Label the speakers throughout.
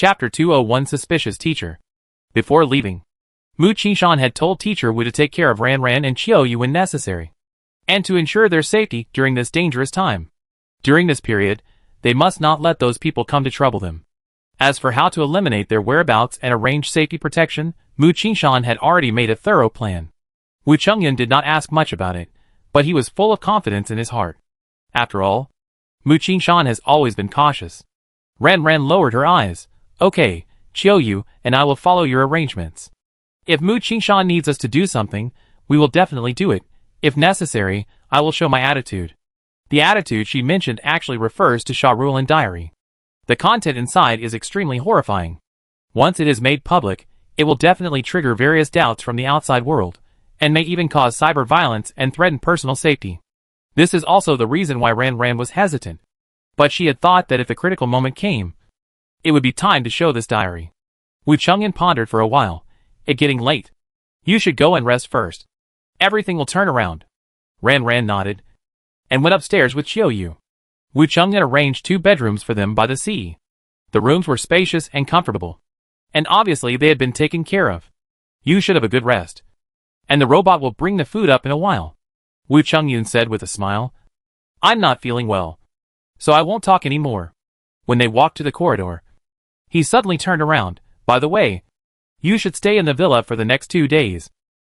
Speaker 1: Chapter 201 Suspicious Teacher. Before leaving, Mu Qishan had told Teacher Wu to take care of Ran Ran and Qiu Yu when necessary, and to ensure their safety during this dangerous time. During this period, they must not let those people come to trouble them. As for how to eliminate their whereabouts and arrange safety protection, Mu Qishan had already made a thorough plan. Wu Chengyan did not ask much about it, but he was full of confidence in his heart. After all, Mu Qishan has always been cautious. Ran Ran lowered her eyes. Okay, Qiu Yu and I will follow your arrangements. If Mu Qishan needs us to do something, we will definitely do it. If necessary, I will show my attitude. The attitude she mentioned actually refers to Sha Rulan diary. The content inside is extremely horrifying. Once it is made public, it will definitely trigger various doubts from the outside world, and may even cause cyber violence and threaten personal safety. This is also the reason why Ran Ran was hesitant. But she had thought that if the critical moment came, it would be time to show this diary. Wu Chengyan pondered for a while. It getting late. You should go and rest first. Everything will turn around. Ran Ran nodded, and went upstairs with Qiu Yu. Wu Chengyan arranged 2 bedrooms for them by the sea. The rooms were spacious and comfortable, and obviously they had been taken care of. You should have a good rest, and the robot will bring the food up in a while, Wu Chengyan said with a smile. I'm not feeling well, so I won't talk anymore. When they walked to the corridor, he suddenly turned around. By the way, you should stay in the villa for the next 2 days.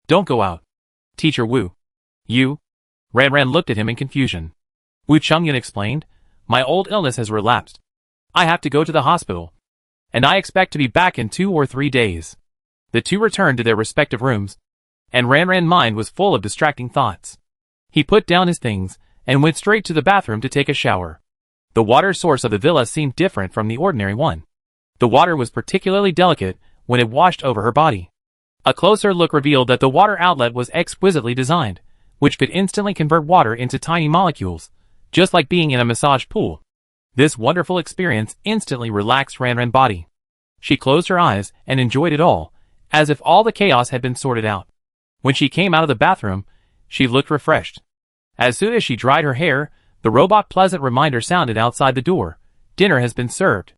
Speaker 1: Don't go out. Teacher Wu. You? Ran Ran looked at him in confusion. Wu Chengyan explained, my old illness has relapsed. I have to go to the hospital, and I expect to be back in 2 or 3 days. The two returned to their respective rooms, and Ran Ran's mind was full of distracting thoughts. He put down his things, and went straight to the bathroom to take a shower. The water source of the villa seemed different from the ordinary one. The water was particularly delicate when it washed over her body. A closer look revealed that the water outlet was exquisitely designed, which could instantly convert water into tiny molecules, just like being in a massage pool. This wonderful experience instantly relaxed Ran Ran's body. She closed her eyes and enjoyed it all, as if all the chaos had been sorted out. When she came out of the bathroom, she looked refreshed. As soon as she dried her hair, the robot pleasant reminder sounded outside the door. Dinner has been served.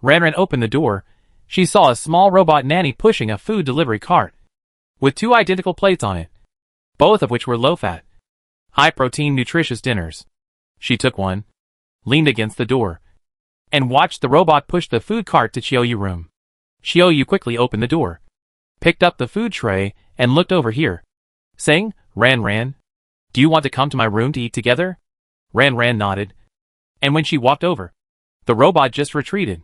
Speaker 1: Ran Ran opened the door. She saw a small robot nanny pushing a food delivery cart with 2 identical plates on it, both of which were low-fat, high-protein nutritious dinners. She took one, leaned against the door, and watched the robot push the food cart to Qiu Yu's room. Qiu Yu quickly opened the door, picked up the food tray, and looked over here, saying, Ran Ran, do you want to come to my room to eat together? Ran Ran nodded, and when she walked over, the robot just retreated.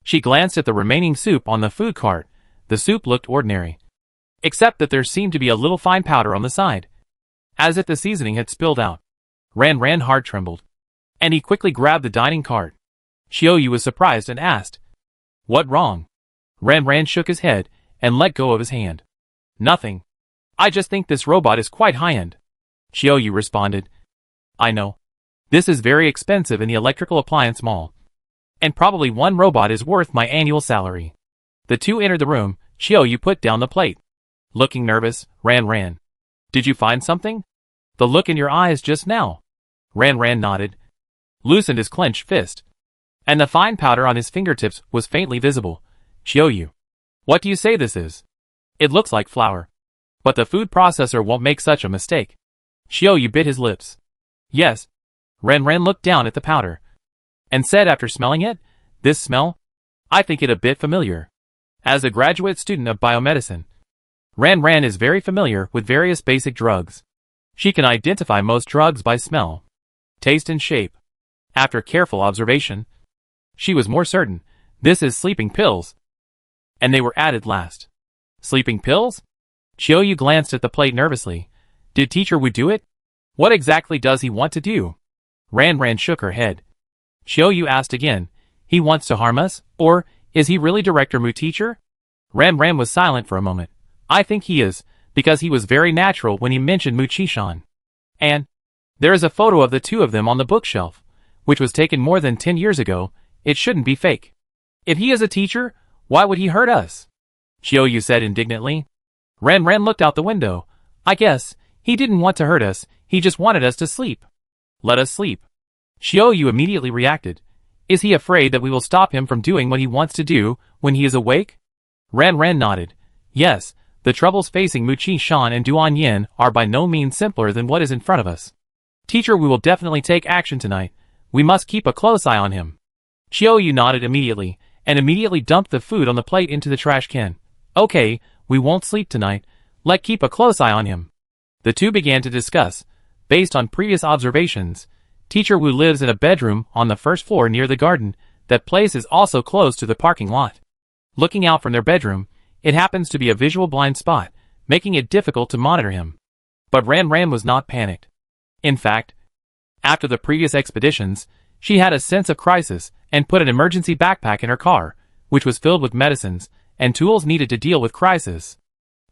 Speaker 1: She glanced at the remaining soup on the food cart. The soup looked ordinary, except that there seemed to be a little fine powder on the side, as if the seasoning had spilled out. Ran Ran's heart trembled, and he quickly grabbed the dining cart. Qiu Yu was surprised and asked, what wrong? Ran Ran shook his head and let go of his hand. Nothing. I just think this robot is quite high-end. Qiu Yu responded. I know. This is very expensive in the electrical appliance mall, and probably one robot is worth my annual salary. The two entered the room. Qiu Yu put down the plate. Looking nervous, Ran Ran. Did you find something? The look in your eyes just now. Ran Ran nodded, loosened his clenched fist, and the fine powder on his fingertips was faintly visible. Qiu Yu. What do you say this is? It looks like flour, but the food processor won't make such a mistake. Qiu Yu bit his lips. Yes. Ran Ran looked down at the powder, and said after smelling it, this smell? I think it a bit familiar. As a graduate student of biomedicine, Ran Ran is very familiar with various basic drugs. She can identify most drugs by smell, taste and shape. After careful observation, she was more certain. This is sleeping pills, and they were added last. Sleeping pills? Qiu Yu glanced at the plate nervously. Did Teacher Wu do it? What exactly does he want to do? Ran Ran shook her head. Qiu Yu asked again, he wants to harm us, or is he really Director Mu teacher? Ran Ran was silent for a moment. I think he is, because he was very natural when he mentioned Mu Qishan. And there is a photo of the two of them on the bookshelf, which was taken more than 10 years ago. It shouldn't be fake. If he is a teacher, why would he hurt us? Qiu Yu said indignantly. Ran Ran looked out the window. I guess he didn't want to hurt us, he just wanted us to sleep. Let us sleep. Qiu Yu immediately reacted. Is he afraid that we will stop him from doing what he wants to do when he is awake? Ran Ran nodded. Yes, the troubles facing Mu Qi-shan and Duan Yin are by no means simpler than what is in front of us. Teacher Wu will definitely take action tonight. We must keep a close eye on him. Qiu Yu nodded immediately, and immediately dumped the food on the plate into the trash can. Okay, we won't sleep tonight. Let's keep a close eye on him. The two began to discuss. Based on previous observations, Teacher Wu lives in a bedroom on the first floor near the garden. That place is also close to the parking lot. Looking out from their bedroom, it happens to be a visual blind spot, making it difficult to monitor him. But Ran Ran was not panicked. In fact, after the previous expeditions, she had a sense of crisis and put an emergency backpack in her car, which was filled with medicines and tools needed to deal with crisis.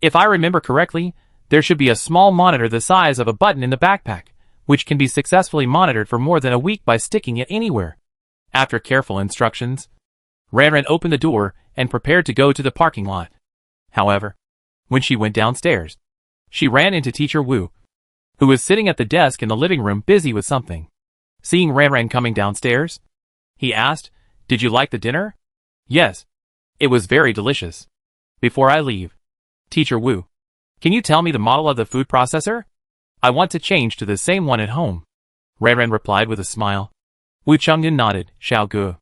Speaker 1: If I remember correctly, there should be a small monitor the size of a button in the backpack, which can be successfully monitored for more than a week by sticking it anywhere. After careful instructions, Ran Ran opened the door and prepared to go to the parking lot. However, when she went downstairs, she ran into Teacher Wu, who was sitting at the desk in the living room busy with something. Seeing Ran Ran coming downstairs, he asked, "Did you like the dinner?" "Yes. It was very delicious." "Before I leave, Teacher Wu, can you tell me the model of the food processor? I want to change to the same one at home." Ran Ran replied with a smile. Wu Chengyan nodded. "Xiao Gu.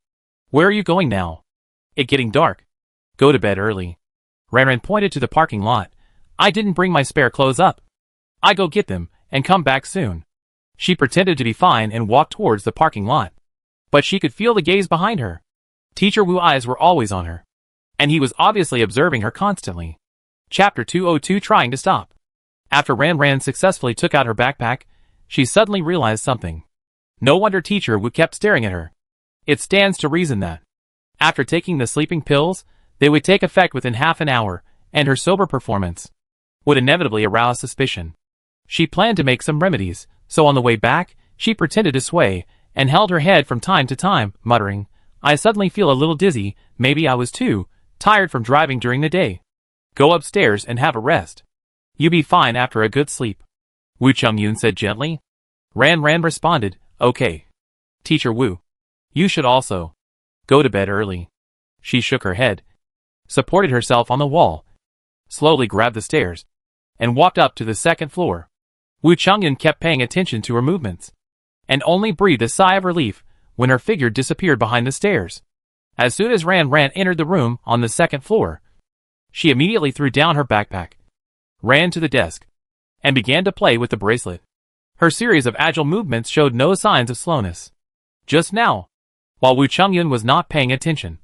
Speaker 1: Where are you going now?" "It getting dark. Go to bed early." Ran Ran pointed to the parking lot. "I didn't bring my spare clothes up. I go get them and come back soon." She pretended to be fine and walked towards the parking lot. But she could feel the gaze behind her. Teacher Wu's eyes were always on her, and he was obviously observing her constantly. Chapter 202 Trying to Stop. After Ran Ran successfully took out her backpack, she suddenly realized something. No wonder Teacher Wu kept staring at her. It stands to reason that, after taking the sleeping pills, they would take effect within half an hour, and her sober performance would inevitably arouse suspicion. She planned to make some remedies, so on the way back, she pretended to sway, and held her head from time to time, muttering, "I suddenly feel a little dizzy, maybe I was too tired from driving during the day. Go upstairs and have a rest. You be fine after a good sleep," Wu Chengyan said gently. Ran Ran responded, "Okay. Teacher Wu, you should also go to bed early." She shook her head, supported herself on the wall, slowly grabbed the stairs, and walked up to the second floor. Wu Chengyan kept paying attention to her movements, and only breathed a sigh of relief when her figure disappeared behind the stairs. As soon as Ran Ran entered the room on the second floor, she immediately threw down her backpack, ran to the desk, and began to play with the bracelet. Her series of agile movements showed no signs of slowness. Just now, while Wu Chengyan was not paying attention,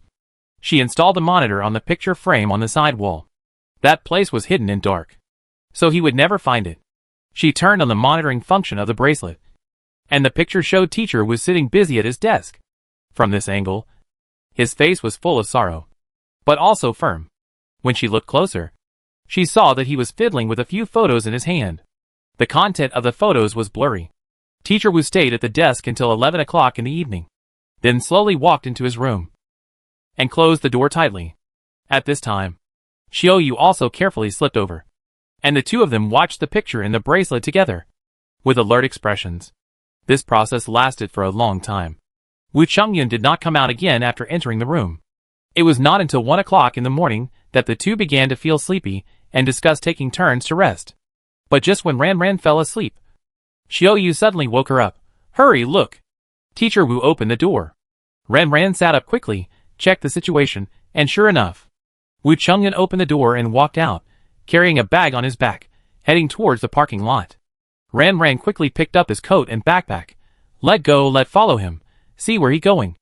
Speaker 1: she installed a monitor on the picture frame on the side wall. That place was hidden and dark, so he would never find it. She turned on the monitoring function of the bracelet, and the picture showed Teacher was sitting busy at his desk. From this angle, his face was full of sorrow, but also firm. When she looked closer, she saw that he was fiddling with a few photos in his hand. The content of the photos was blurry. Teacher Wu stayed at the desk until 11 o'clock in the evening, then slowly walked into his room and closed the door tightly. At this time, Qiu Yu also carefully slipped over, and the two of them watched the picture in the bracelet together, with alert expressions. This process lasted for a long time. Wu Chengyan did not come out again after entering the room. It was not until 1 o'clock in the morning that the two began to feel sleepy and discussed taking turns to rest. But just when Ran Ran fell asleep, Qiu Yu suddenly woke her up. "Hurry, look!" Teacher Wu opened the door. Ran Ran sat up quickly, checked the situation, and sure enough, Wu Chengyan opened the door and walked out, carrying a bag on his back, heading towards the parking lot. Ran Ran quickly picked up his coat and backpack. Let follow him. See where he going.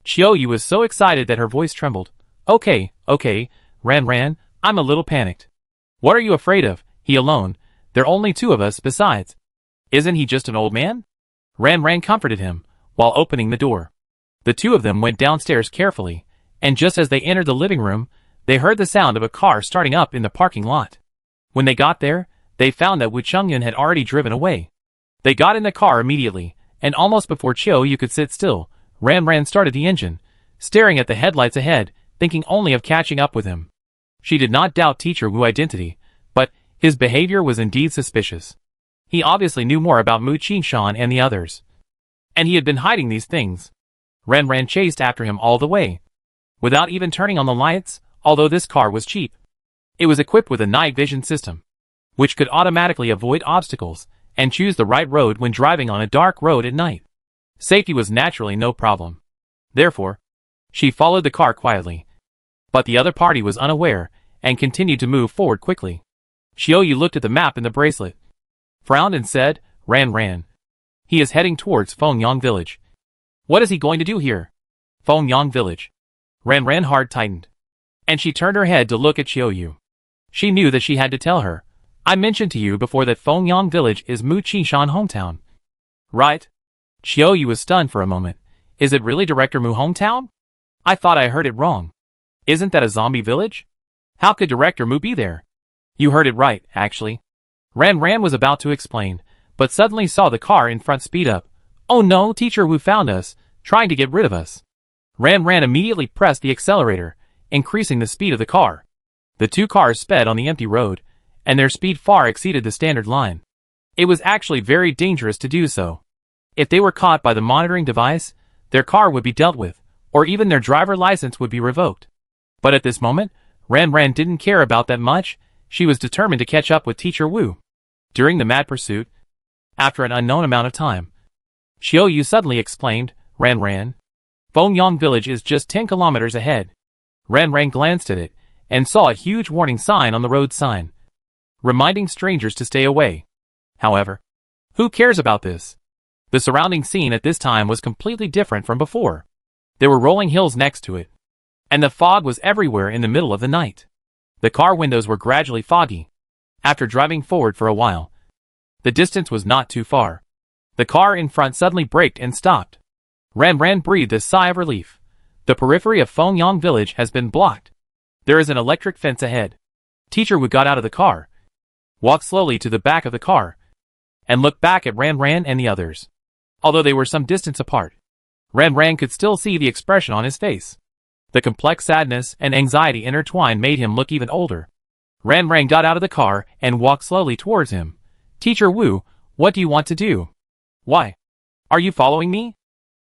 Speaker 1: Qiu Yu was so excited that her voice trembled. Okay, Ran Ran, I'm a little panicked." "What are you afraid of? He alone. There are only two of us besides. Isn't he just an old man?" Ran Ran comforted him, while opening the door. The two of them went downstairs carefully, and just as they entered the living room, they heard the sound of a car starting up in the parking lot. When they got there, they found that Wu Chengyan had already driven away. They got in the car immediately, and almost before Qiu Yu could sit still, Ran Ran started the engine, staring at the headlights ahead, thinking only of catching up with him. She did not doubt Teacher Wu's identity, but his behavior was indeed suspicious. He obviously knew more about Mu Qi-shan and the others, and he had been hiding these things. Ran Ran chased after him all the way. without even turning on the lights, although this car was cheap. It was equipped with a night vision system, which could automatically avoid obstacles and choose the right road when driving on a dark road at night. Safety was naturally no problem. Therefore, she followed the car quietly. But the other party was unaware and continued to move forward quickly. Xiaoyu looked at the map in the bracelet, frowned and said, Ran. He is heading towards Fengyang village. What is he going to do here? Fengyang village. Ran heart tightened, and she turned her head to look at Xiaoyu. She knew that she had to tell her. I mentioned to you before that Fengyang village is Mu Qishan hometown. Right? Xiaoyu was stunned for a moment. Is it really Director Mu hometown? I thought I heard it wrong. Isn't that a zombie village? How could Director Mu be there? You heard it right, actually. Ran was about to explain, but suddenly saw the car in front speed up. Oh no, Teacher Wu found us, trying to get rid of us. Ran immediately pressed the accelerator, increasing the speed of the car. The two cars sped on the empty road, and their speed far exceeded the standard line. It was actually very dangerous to do so. If they were caught by the monitoring device, their car would be dealt with, or even their driver license would be revoked. But at this moment, Ran didn't care about that much. She was determined to catch up with Teacher Wu. During the mad pursuit, after an unknown amount of time, Xiaoyu suddenly exclaimed, Ran. Fengyang village is just 10 kilometers ahead. Ran glanced at it, and saw a huge warning sign on the road sign, reminding strangers to stay away. However, who cares about this? The surrounding scene at this time was completely different from before. There were rolling hills next to it, and the fog was everywhere in the middle of the night. The car windows were gradually foggy. After driving forward for a while, the distance was not too far. The car in front suddenly braked and stopped. Ran breathed a sigh of relief. The periphery of Fengyang village has been blocked. There is an electric fence ahead. Teacher Wu got out of the car, walked slowly to the back of the car, and looked back at Ran and the others. Although they were some distance apart, Ran could still see the expression on his face. The complex sadness and anxiety intertwined made him look even older. Ran got out of the car and walked slowly towards him. Teacher Wu, what do you want to do? Why? Are you following me?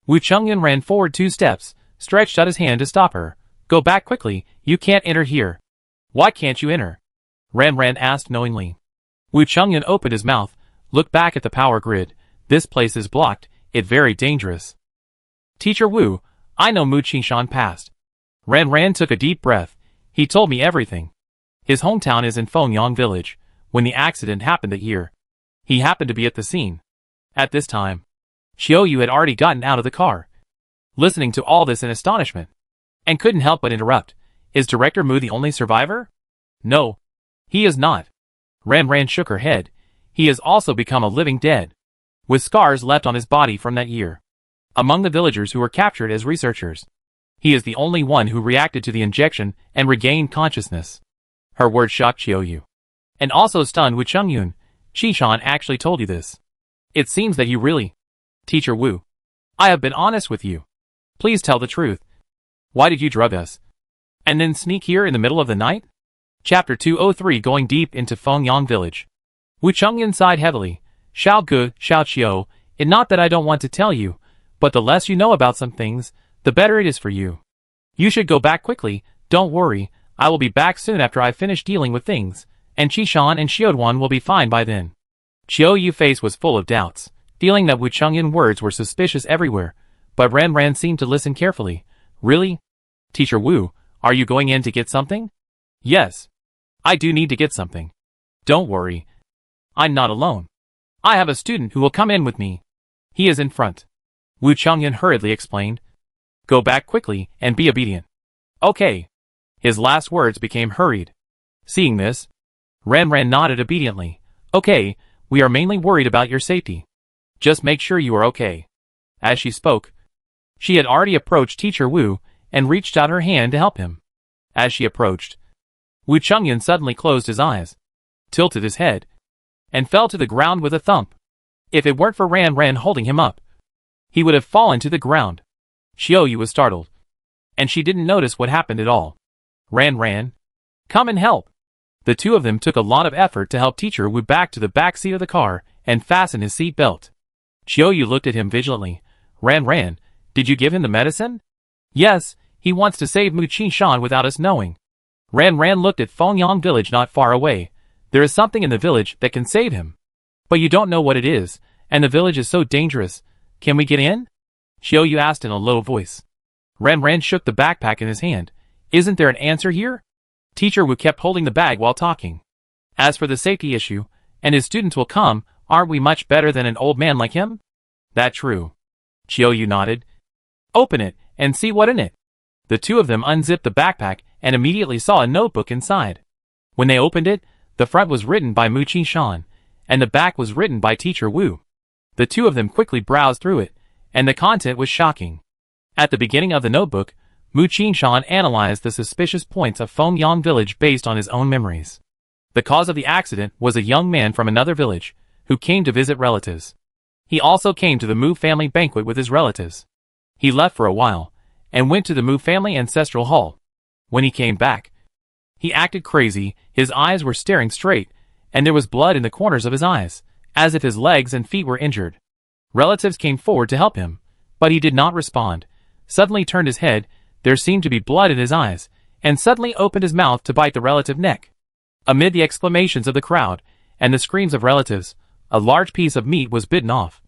Speaker 1: Wu Chongyun ran forward 2 steps, stretched out his hand to stop her. Go back quickly, you can't enter here. Why can't you enter? Ran asked knowingly. Wu Chongyun opened his mouth, looked back at the power grid. This place is blocked, it's very dangerous. Teacher Wu, I know Mu Qishan past. Ran took a deep breath. He told me everything. His hometown is in Fengyang village. When the accident happened that year, he happened to be at the scene. At this time, Xiaoyu had already gotten out of the car, listening to all this in astonishment, and couldn't help but interrupt. Is Director Mu the only survivor? No, he is not. Ran shook her head. He has also become a living dead, with scars left on his body from that year. Among the villagers who were captured as researchers, he is the only one who reacted to the injection and regained consciousness. Her words shocked Xiaoyu, and also stunned Wu Chongyun. Qishan actually told you this. It seems that you really... Teacher Wu, I have been honest with you. Please tell the truth. Why did you drug us? And then sneak here in the middle of the night? Chapter 203 Going deep into Fengyang village. Wu Chongyun sighed heavily. Xiao Gu, Xiao Qiu, it's not that I don't want to tell you, but the less you know about some things, the better it is for you. You should go back quickly, don't worry, I will be back soon after I finish dealing with things, and Qishan and Xiaoduan will be fine by then. Xiaoyu's face was full of doubts, feeling that Wu Chongyun's words were suspicious everywhere, but Ran seemed to listen carefully. Really? Teacher Wu, are you going in to get something? Yes. I do need to get something. Don't worry. I'm not alone. I have a student who will come in with me. He is in front. Wu Chongyun hurriedly explained. Go back quickly and be obedient. Okay. His last words became hurried. Seeing this, Ran nodded obediently. Okay, we are mainly worried about your safety. Just make sure you are okay. As she spoke, she had already approached Teacher Wu and reached out her hand to help him. As she approached, Wu Chongyun suddenly closed his eyes, tilted his head, and fell to the ground with a thump. If it weren't for Ran holding him up, he would have fallen to the ground. Xiaoyu was startled, and she didn't notice what happened at all. Ran, come and help. The two of them took a lot of effort to help Teacher Wu back to the back seat of the car and fasten his seat belt. Xiaoyu looked at him vigilantly. Ran, did you give him the medicine? Yes, He wants to save Mu Qishan without us knowing. Ran Ran looked at Fengyang village not far away. There is something in the village that can save him. But you don't know what it is, and the village is so dangerous. Can we get in? Xiao Yu asked in a low voice. Ran Ran shook the backpack in his hand. Isn't there an answer here? Teacher Wu kept holding the bag while talking. As for the safety issue, and his students will come, aren't we much better than an old man like him? That true. Xiao Yu nodded. Open it, and see what in it. The two of them unzipped the backpack and immediately saw a notebook inside. When they opened it, the front was written by Mu Qishan, and the back was written by Teacher Wu. The two of them quickly browsed through it, and the content was shocking. At the beginning of the notebook, Mu Qishan analyzed the suspicious points of Fengyang village based on his own memories. The cause of the accident was a young man from another village, who came to visit relatives. He also came to the Mu family banquet with his relatives. He left for a while, and went to the Mu family ancestral hall. When he came back, he acted crazy, his eyes were staring straight, and there was blood in the corners of his eyes, as if his legs and feet were injured. Relatives came forward to help him, but he did not respond. Suddenly turned his head, there seemed to be blood in his eyes, and suddenly opened his mouth to bite the relative neck. Amid the exclamations of the crowd, and the screams of relatives, a large piece of meat was bitten off.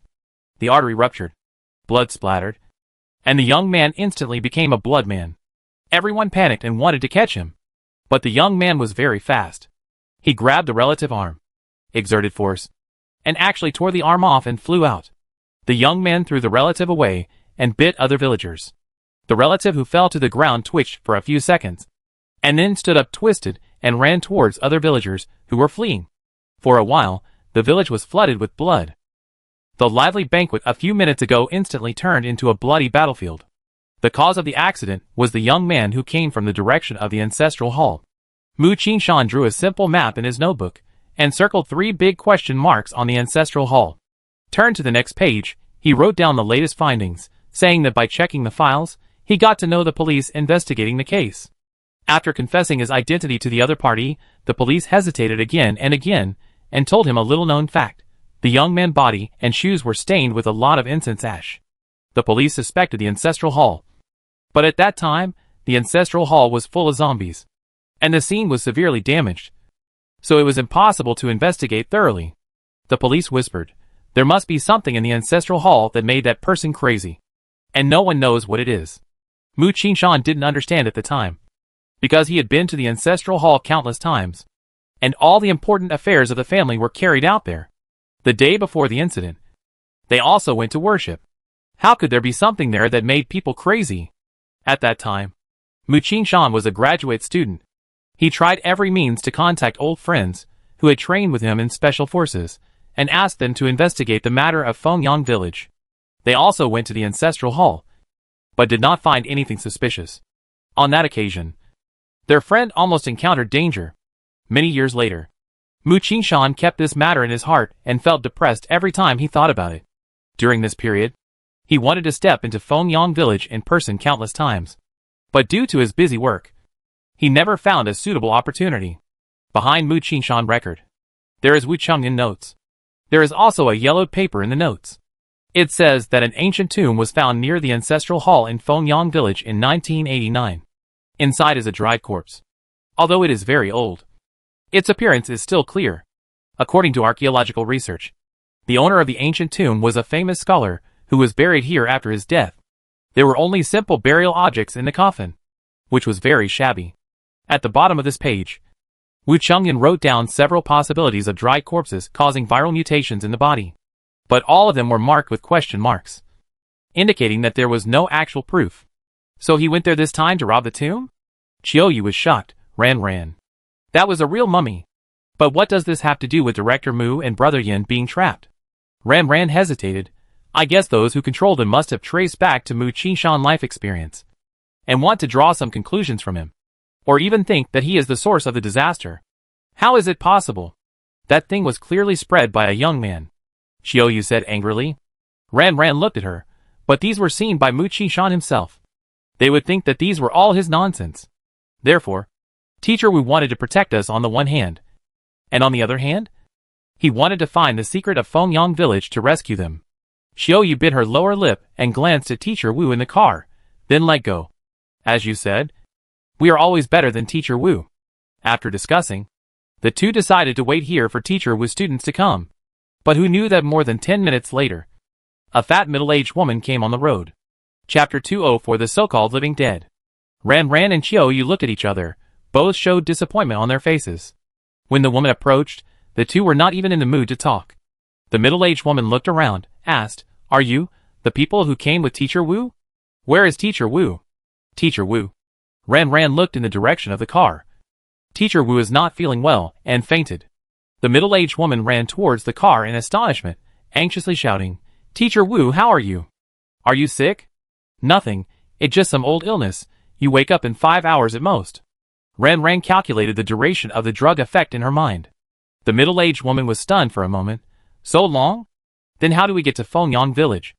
Speaker 1: The artery ruptured. Blood splattered. And the young man instantly became a blood man. Everyone panicked and wanted to catch him. But the young man was very fast. He grabbed the relative arm, exerted force, and actually tore the arm off and flew out. The young man threw the relative away and bit other villagers. The relative who fell to the ground twitched for a few seconds, and then stood up twisted and ran towards other villagers who were fleeing. For a while, the village was flooded with blood. The lively banquet a few minutes ago instantly turned into a bloody battlefield. The cause of the accident was the young man who came from the direction of the ancestral hall. Mu Qishan drew a simple map in his notebook, and circled 3 big question marks on the ancestral hall. Turned to the next page, he wrote down the latest findings, saying that by checking the files, he got to know the police investigating the case. After confessing his identity to the other party, the police hesitated again, and told him a little-known fact. The young man's body and shoes were stained with a lot of incense ash. The police suspected the ancestral hall. But at that time, the ancestral hall was full of zombies, and the scene was severely damaged. So it was impossible to investigate thoroughly. The police whispered, there must be something in the ancestral hall that made that person crazy. And no one knows what it is. Mu Qishan didn't understand at the time, because he had been to the ancestral hall countless times, and all the important affairs of the family were carried out there. The day before the incident, they also went to worship. How could there be something there that made people crazy? At that time, Mu Qishan was a graduate student. He tried every means to contact old friends who had trained with him in special forces, and asked them to investigate the matter of Fengyang village. They also went to the ancestral hall, but did not find anything suspicious. On that occasion, their friend almost encountered danger. Many years later, Mu Qishan kept this matter in his heart and felt depressed every time he thought about it. During this period, he wanted to step into Fengyang village in person countless times, but due to his busy work, he never found a suitable opportunity. Behind Mu Qishan record, there is Wu Chengyan notes. There is also a yellowed paper in the notes. It says that an ancient tomb was found near the ancestral hall in Fengyang village in 1989. Inside is a dried corpse. Although it is very old, its appearance is still clear. According to archaeological research, the owner of the ancient tomb was a famous scholar who was buried here after his death. There were only simple burial objects in the coffin, which was very shabby. At the bottom of this page, Wu Chengyan wrote down several possibilities of dried corpses causing viral mutations in the body, but all of them were marked with question marks, indicating that there was no actual proof. So he went there this time to rob the tomb? Xiao Yu was shocked. Ran. That was a real mummy. But what does this have to do with Director Mu and Brother Yin being trapped? Ran hesitated. I guess those who control them must have traced back to Mu Qishan's life experience, and want to draw some conclusions from him, or even think that he is the source of the disaster. How is it possible? That thing was clearly spread by a young man, Xiao Yu said angrily. Ran looked at her, but these were seen by Mu Qishan himself. They would think that these were all his nonsense. Therefore, Teacher Wu wanted to protect us on the one hand, and on the other hand, he wanted to find the secret of Fengyang village to rescue them. Xiao Yu bit her lower lip and glanced at Teacher Wu in the car, then let go. As you said, we are always better than Teacher Wu. After discussing, the two decided to wait here for Teacher Wu's students to come. But who knew that more than 10 minutes later, a fat middle-aged woman came on the road. Chapter 204, the so-called living dead. Ran Ran and Chiao Yu looked at each other. Both showed disappointment on their faces. When the woman approached, the two were not even in the mood to talk. The middle-aged woman looked around, asked, "Are you the people who came with Teacher Wu? Where is Teacher Wu?" Teacher Wu. Ran Ran looked in the direction of the car. Teacher Wu is not feeling well, and fainted. The middle-aged woman ran towards the car in astonishment, anxiously shouting, "Teacher Wu, how are you? Are you sick?" "Nothing, it's just some old illness. You wake up in 5 hours at most." Ran Ran calculated the duration of the drug effect in her mind. The middle-aged woman was stunned for a moment. "So long? Then how do we get to Fengyang village?"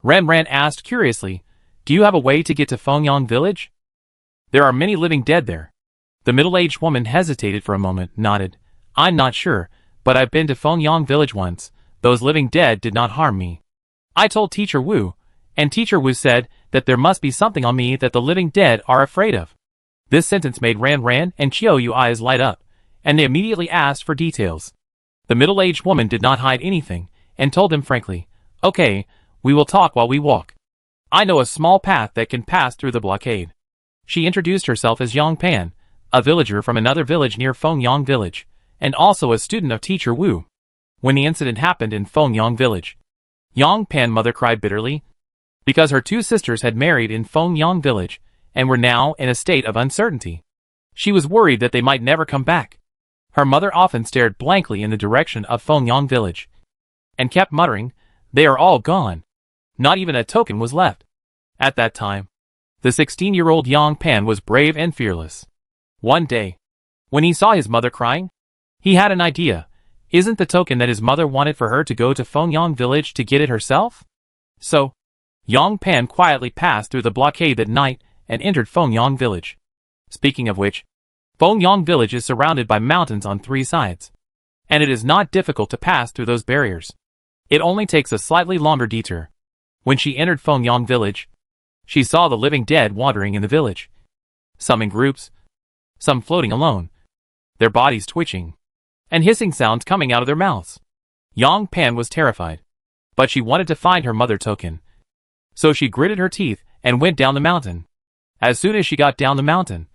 Speaker 1: Ran Ran asked curiously, "Do you have a way to get to Fengyang village? There are many living dead there." The middle-aged woman hesitated for a moment, nodded. "I'm not sure, but I've been to Fengyang village once. Those living dead did not harm me. I told Teacher Wu, and Teacher Wu said that there must be something on me that the living dead are afraid of." This sentence made Ran Ran and Chiao Yu eyes light up, and they immediately asked for details. The middle-aged woman did not hide anything, and told them frankly, "Okay, we will talk while we walk. I know a small path that can pass through the blockade." She introduced herself as Yang Pan, a villager from another village near Fengyang village, and also a student of Teacher Wu. When the incident happened in Fengyang village, Yang Pan mother cried bitterly, because her two sisters had married in Fengyang village, and were now in a state of uncertainty. She was worried that they might never come back. Her mother often stared blankly in the direction of Fengyang village, and kept muttering, "They are all gone. Not even a token was left." At that time, the 16-year-old Yang Pan was brave and fearless. One day, when he saw his mother crying, he had an idea. Isn't the token that his mother wanted for her to go to Fengyang village to get it herself? So, Yang Pan quietly passed through the blockade that night and entered Fengyang village. Speaking of which, Fengyang village is surrounded by mountains on 3 sides, and it is not difficult to pass through those barriers. It only takes a slightly longer detour. When she entered Fengyang village, she saw the living dead wandering in the village. Some in groups, some floating alone, their bodies twitching, and hissing sounds coming out of their mouths. Yang Pan was terrified, but she wanted to find her mother token. So she gritted her teeth and went down the mountain. As soon as she got down the mountain,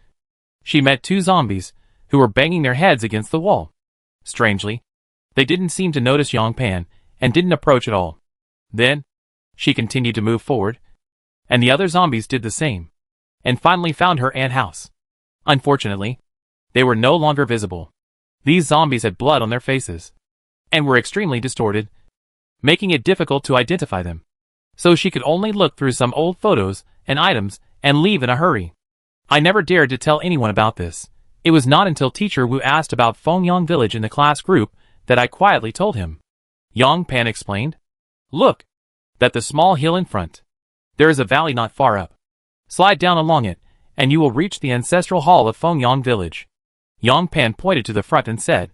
Speaker 1: she met 2 zombies, who were banging their heads against the wall. Strangely, they didn't seem to notice Yang Pan, and didn't approach at all. Then, she continued to move forward, and the other zombies did the same, and finally found her aunt's house. Unfortunately, they were no longer visible. These zombies had blood on their faces, and were extremely distorted, making it difficult to identify them. So she could only look through some old photos and items and leave in a hurry. I never dared to tell anyone about this. It was not until Teacher Wu asked about Fengyang village in the class group that I quietly told him. Yang Pan explained. "Look, that the small hill in front. There is a valley not far up. Slide down along it, and you will reach the ancestral hall of Fengyang village." Yang Pan pointed to the front and said,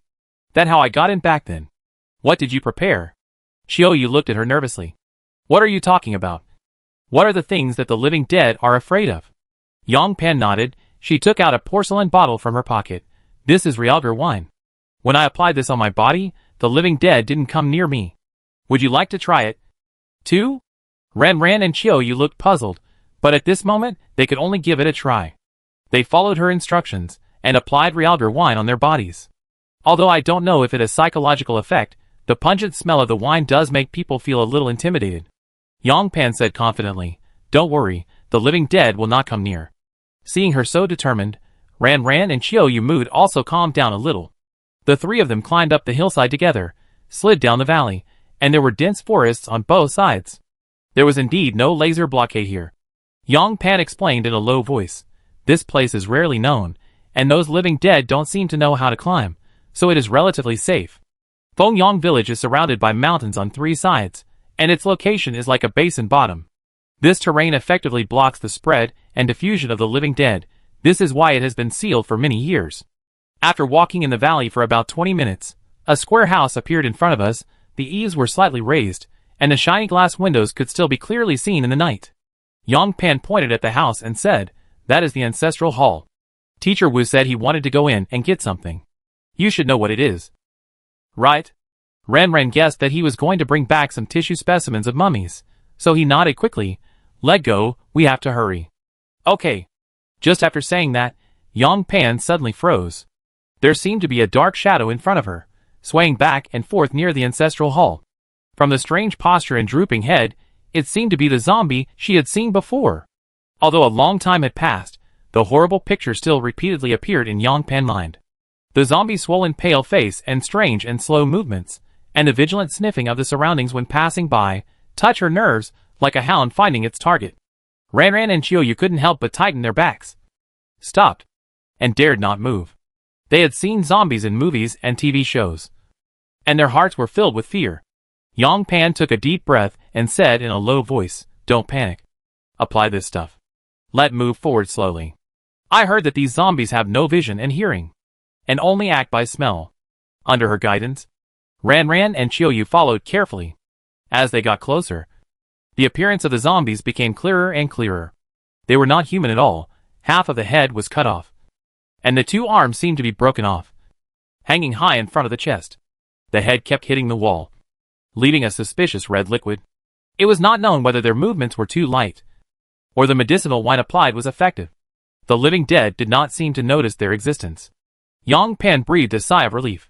Speaker 1: "That how I got in back then." "What did you prepare?" Chiao Yu looked at her nervously. "What are you talking about? What are the things that the living dead are afraid of?" Yang Pan nodded. She took out a porcelain bottle from her pocket. "This is Realgar wine. When I applied this on my body, the living dead didn't come near me. Would you like to try it, too?" Ran Ran and Chiao Yu looked puzzled, but at this moment, they could only give it a try. They followed her instructions, and applied Realgar wine on their bodies. Although I don't know if it has psychological effect, the pungent smell of the wine does make people feel a little intimidated. Yang Pan said confidently, "Don't worry, the living dead will not come near." Seeing her so determined, Ran Ran and Chiao Yu mood also calmed down a little. The 3 of them climbed up the hillside together, slid down the valley, and there were dense forests on both sides. There was indeed no laser blockade here. Yang Pan explained in a low voice, "This place is rarely known, and those living dead don't seem to know how to climb, so it is relatively safe. Fengyang village is surrounded by mountains on 3 sides, and its location is like a basin bottom. This terrain effectively blocks the spread and diffusion of the living dead. This is why it has been sealed for many years." After walking in the valley for about 20 minutes, a square house appeared in front of us. The eaves were slightly raised, and the shiny glass windows could still be clearly seen in the night. Yang Pan pointed at the house and said, That is the ancestral hall. Teacher Wu said he wanted to go in and get something. You should know what it is. Right? Ran guessed that he was going to bring back some tissue specimens of mummies, so he nodded quickly. Let go, we have to hurry. Okay. Just after saying that, Yang Pan suddenly froze. There seemed to be a dark shadow in front of her, swaying back and forth near the ancestral hall. From the strange posture and drooping head, it seemed to be the zombie she had seen before. Although a long time had passed, the horrible picture still repeatedly appeared in Yang Pan's mind. The zombie's swollen pale face and strange and slow movements, and the vigilant sniffing of the surroundings when passing by, touch her nerves like a hound finding its target. Ran and Chiyoyu couldn't help but tighten their backs. Stopped. And dared not move. They had seen zombies in movies and TV shows. And their hearts were filled with fear. Yang Pan took a deep breath and said in a low voice, "Don't panic. Apply this stuff. Let move forward slowly. I heard that these zombies have no vision and hearing, and only act by smell." Under her guidance, Ran and Chiyoyu followed carefully. As they got closer, the appearance of the zombies became clearer and clearer. They were not human at all. Half of the head was cut off, and the two arms seemed to be broken off, hanging high in front of the chest. The head kept hitting the wall, leaving a suspicious red liquid. It was not known whether their movements were too light, or the medicinal wine applied was effective. The living dead did not seem to notice their existence. Yang Pan breathed a sigh of relief,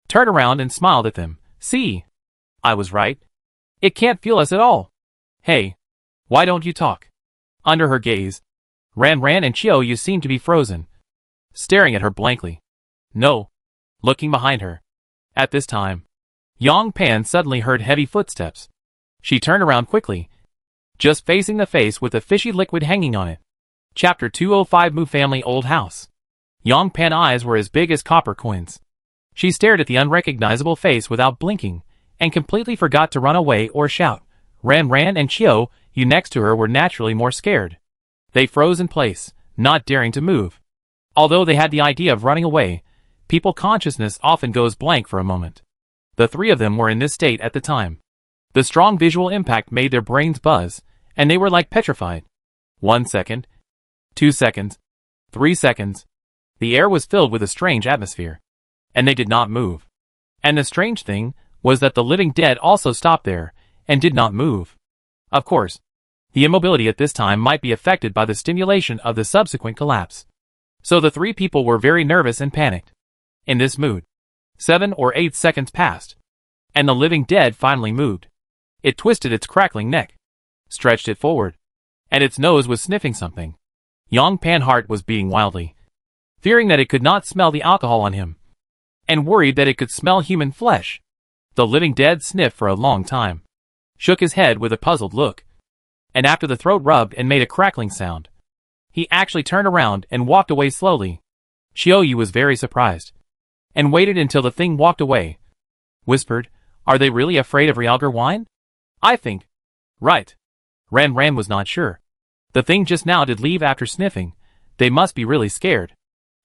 Speaker 1: turned around and smiled at them. "See? I was right. It can't feel us at all. Hey, why don't you talk?" Under her gaze, Ran and Chiyoyu seemed to be frozen, staring at her blankly. No. Looking behind her. At this time, Yang Pan suddenly heard heavy footsteps. She turned around quickly, just facing the face with the fishy liquid hanging on it. Chapter 205 Mu Family Old House. Yang Pan's eyes were as big as copper coins. She stared at the unrecognizable face without blinking, and completely forgot to run away or shout. Ran and Chiyoyu next to her were naturally more scared. They froze in place, not daring to move. Although they had the idea of running away, people's consciousness often goes blank for a moment. The three of them were in this state at the time. The strong visual impact made their brains buzz, and they were like petrified. 1 second. 2 seconds. 3 seconds. The air was filled with a strange atmosphere, and they did not move. And the strange thing was that the living dead also stopped there, and did not move. Of course, the immobility at this time might be affected by the stimulation of the subsequent collapse. So the three people were very nervous and panicked. In this mood, 7 or 8 seconds passed, and the living dead finally moved. It twisted its crackling neck, stretched it forward, and its nose was sniffing something. Yang Pan's heart was beating wildly, fearing that it could not smell the alcohol on him, and worried that it could smell human flesh. The living dead sniffed for a long time, shook his head with a puzzled look, and after the throat rubbed and made a crackling sound, he actually turned around and walked away slowly. Chiyoyu was very surprised, and waited until the thing walked away. Whispered, "Are they really afraid of Realgar wine? I think." Right. Ran was not sure. The thing just now did leave after sniffing. They must be really scared.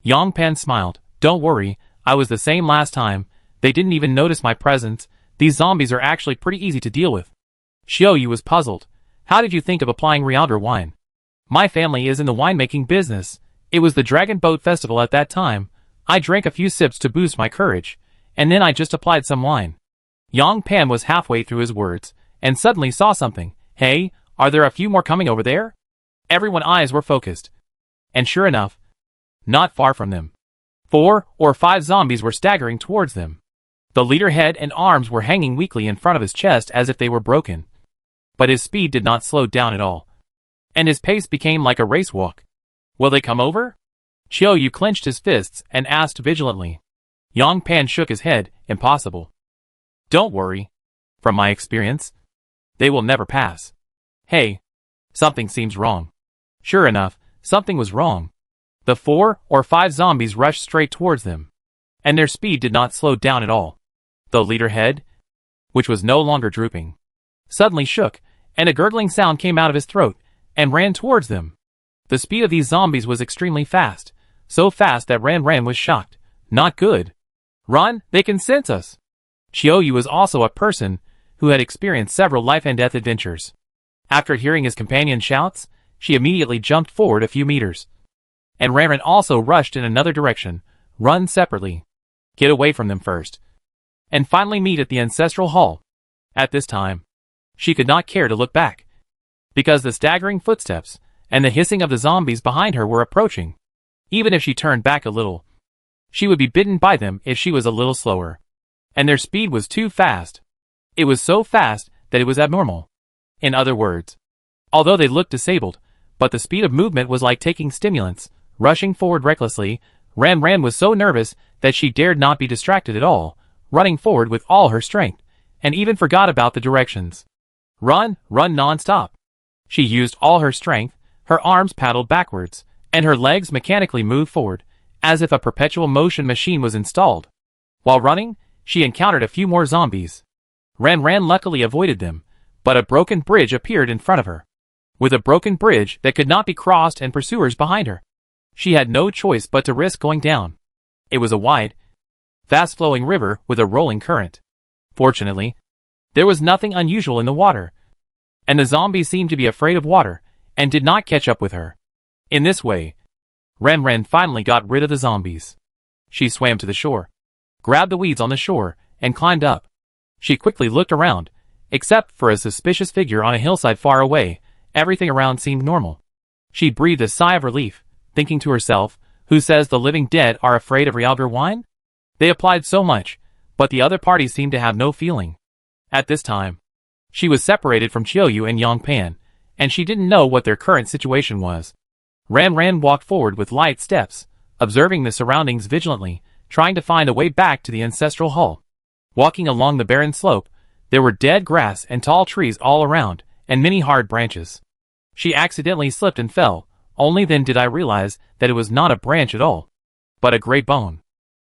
Speaker 1: Yang Pan smiled. "Don't worry, I was the same last time. They didn't even notice my presence. These zombies are actually pretty easy to deal with." Chiyoyu was puzzled. "How did you think of applying Realgar wine?" "My family is in the winemaking business. It was the Dragon Boat Festival at that time. I drank a few sips to boost my courage, and then I just applied some wine." Yang Pan was halfway through his words, and suddenly saw something. "Hey, are there a few more coming over there?" Everyone's eyes were focused. And sure enough, not far from them, 4 or 5 zombies were staggering towards them. The leader head and arms were hanging weakly in front of his chest as if they were broken. But his speed did not slow down at all, and his pace became like a race walk. "Will they come over?" Chiyoyu clenched his fists and asked vigilantly. Yang Pan shook his head. "Impossible. Don't worry. From my experience, they will never pass." "Hey, something seems wrong." Sure enough, something was wrong. The 4 or 5 zombies rushed straight towards them, and their speed did not slow down at all. The leader head, which was no longer drooping, suddenly shook, and a gurgling sound came out of his throat, and ran towards them. The speed of these zombies was extremely fast, so fast that Ran was shocked. "Not good. Run, they can sense us." Chiyoyu was also a person who had experienced several life and death adventures. After hearing his companion's shouts, She immediately jumped forward a few meters. And Ranran also rushed in another direction, run separately. Get away from them first. And finally meet at the ancestral hall. At this time, she could not care to look back. Because the staggering footsteps and the hissing of the zombies behind her were approaching. Even if she turned back a little, she would be bitten by them if she was a little slower. And their speed was too fast. It was so fast that it was abnormal. In other words, although they looked disabled, but the speed of movement was like taking stimulants, rushing forward recklessly. Ranran was so nervous that she dared not be distracted at all, running forward with all her strength, and even forgot about the directions. Run, run non-stop. She used all her strength, her arms paddled backwards, and her legs mechanically moved forward, as if a perpetual motion machine was installed. While running, she encountered a few more zombies. Ranran luckily avoided them, but a broken bridge appeared in front of her. With a broken bridge that could not be crossed and pursuers behind her, she had no choice but to risk going down. It was a wide, fast-flowing river with a rolling current. Fortunately, there was nothing unusual in the water, and the zombies seemed to be afraid of water and did not catch up with her. In this way, Ranran finally got rid of the zombies. She swam to the shore, grabbed the weeds on the shore, and climbed up. She quickly looked around. Except for a suspicious figure on a hillside far away, everything around seemed normal. She breathed a sigh of relief, thinking to herself, who says the living dead are afraid of Realgar wine? They applied so much, but the other party seemed to have no feeling. At this time, she was separated from Chiyoyu and Yongpan, and she didn't know what their current situation was. Ranran walked forward with light steps, observing the surroundings vigilantly, trying to find a way back to the ancestral hall. Walking along the barren slope, there were dead grass and tall trees all around, and many hard branches. She accidentally slipped and fell. Only then did I realize that it was not a branch at all, but a great bone.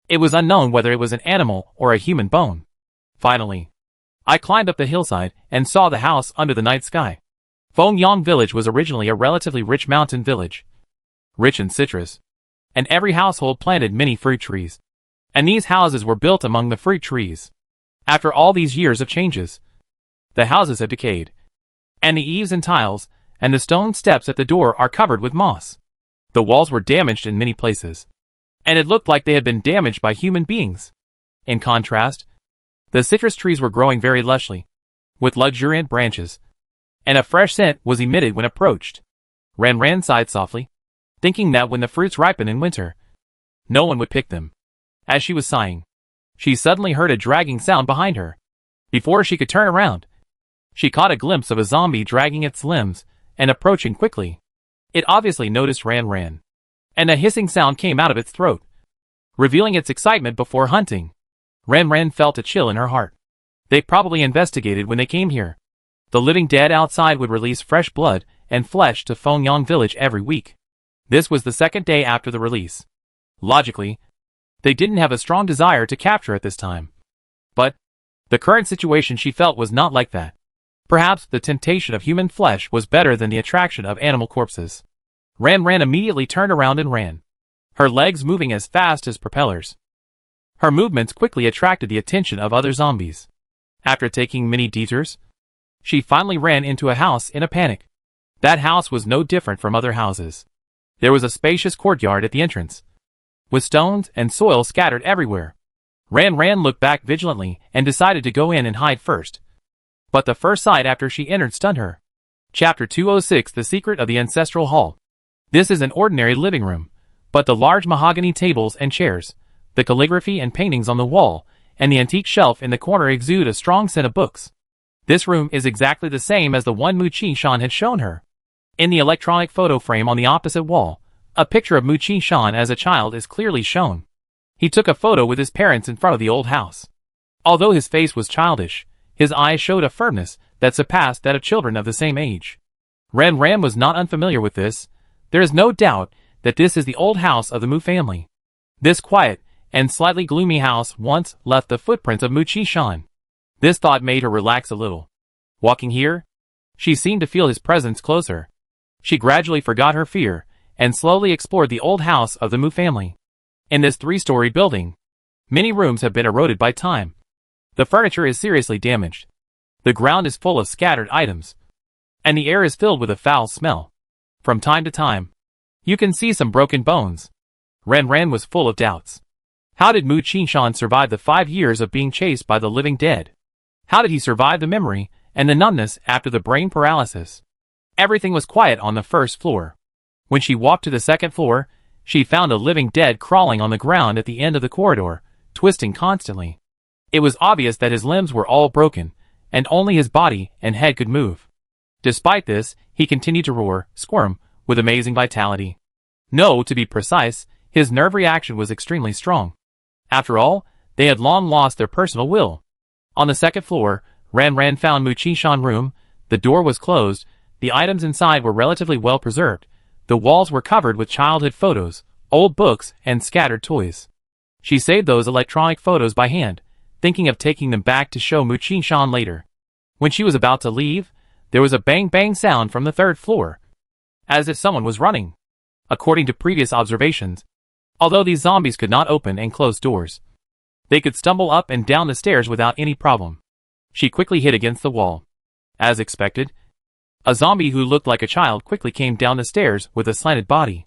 Speaker 1: It was unknown whether it was an animal or a human bone. Finally, I climbed up the hillside and saw the house under the night sky. Fengyang village was originally a relatively rich mountain village, rich in citrus, and every household planted many fruit trees. And these houses were built among the fruit trees. After all these years of changes, the houses have decayed, and the eaves and tiles, and the stone steps at the door are covered with moss. The walls were damaged in many places, and it looked like they had been damaged by human beings. In contrast, the citrus trees were growing very lushly, with luxuriant branches, and a fresh scent was emitted when approached. Ranran sighed softly, thinking that when the fruits ripen in winter, no one would pick them. As she was sighing, she suddenly heard a dragging sound behind her. Before she could turn around, she caught a glimpse of a zombie dragging its limbs and approaching quickly. It obviously noticed Ranran, and a hissing sound came out of its throat, revealing its excitement before hunting. Ranran felt a chill in her heart. They probably investigated when they came here. The living dead outside would release fresh blood and flesh to Fengyang village every week. This was the second day after the release. Logically, they didn't have a strong desire to capture at this time. But the current situation she felt was not like that. Perhaps the temptation of human flesh was better than the attraction of animal corpses. Ranran immediately turned around and ran, her legs moving as fast as propellers. Her movements quickly attracted the attention of other zombies. After taking many detours, she finally ran into a house in a panic. That house was no different from other houses. There was a spacious courtyard at the entrance, with stones and soil scattered everywhere. Ranran looked back vigilantly and decided to go in and hide first. But the first sight after she entered stunned her. Chapter 206: The Secret of the Ancestral Hall. This is an ordinary living room, but the large mahogany tables and chairs, the calligraphy and paintings on the wall, and the antique shelf in the corner exude a strong scent of books. This room is exactly the same as the one Muqi-shan had shown her. In the electronic photo frame on the opposite wall, a picture of Muqi-shan as a child is clearly shown. He took a photo with his parents in front of the old house. Although his face was childish, his eyes showed a firmness that surpassed that of children of the same age. Ranran was not unfamiliar with this. There is no doubt that this is the old house of the Mu family. This quiet and slightly gloomy house once left the footprints of Muqi-shan. This thought made her relax a little. Walking here, she seemed to feel his presence closer. She gradually forgot her fear and slowly explored the old house of the Mu family. In this three-story building, many rooms have been eroded by time. The furniture is seriously damaged. The ground is full of scattered items, and the air is filled with a foul smell. From time to time, you can see some broken bones. Ran was full of doubts. How did Mu Qingshan survive the 5 years of being chased by the living dead? How did he survive the memory and the numbness after the brain paralysis? Everything was quiet on the first floor. When she walked to the second floor, she found a living dead crawling on the ground at the end of the corridor, twisting constantly. It was obvious that his limbs were all broken, and only his body and head could move. Despite this, he continued to roar, squirm, with amazing vitality. No, to be precise, his nerve reaction was extremely strong. After all, they had long lost their personal will. On the second floor, Ran found Mu Qingshan's room. The door was closed, the items inside were relatively well preserved. The walls were covered with childhood photos, old books, and scattered toys. She saved those electronic photos by hand, thinking of taking them back to show Mu Qingshan later. When she was about to leave, there was a bang-bang sound from the third floor, as if someone was running. According to previous observations, although these zombies could not open and close doors, they could stumble up and down the stairs without any problem. She quickly hit against the wall. As expected, a zombie who looked like a child quickly came down the stairs with a slanted body.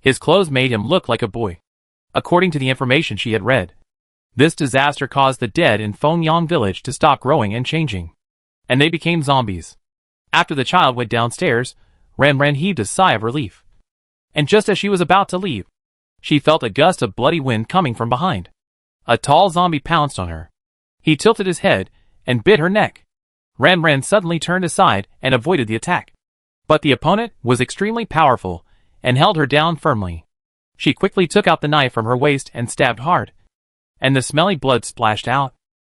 Speaker 1: His clothes made him look like a boy. According to the information she had read, this disaster caused the dead in Fengyang village to stop growing and changing, and they became zombies. After the child went downstairs, Ran heaved a sigh of relief. And just as she was about to leave, she felt a gust of bloody wind coming from behind. A tall zombie pounced on her. He tilted his head and bit her neck. Ran suddenly turned aside and avoided the attack. But the opponent was extremely powerful and held her down firmly. She quickly took out the knife from her waist and stabbed hard, and the smelly blood splashed out.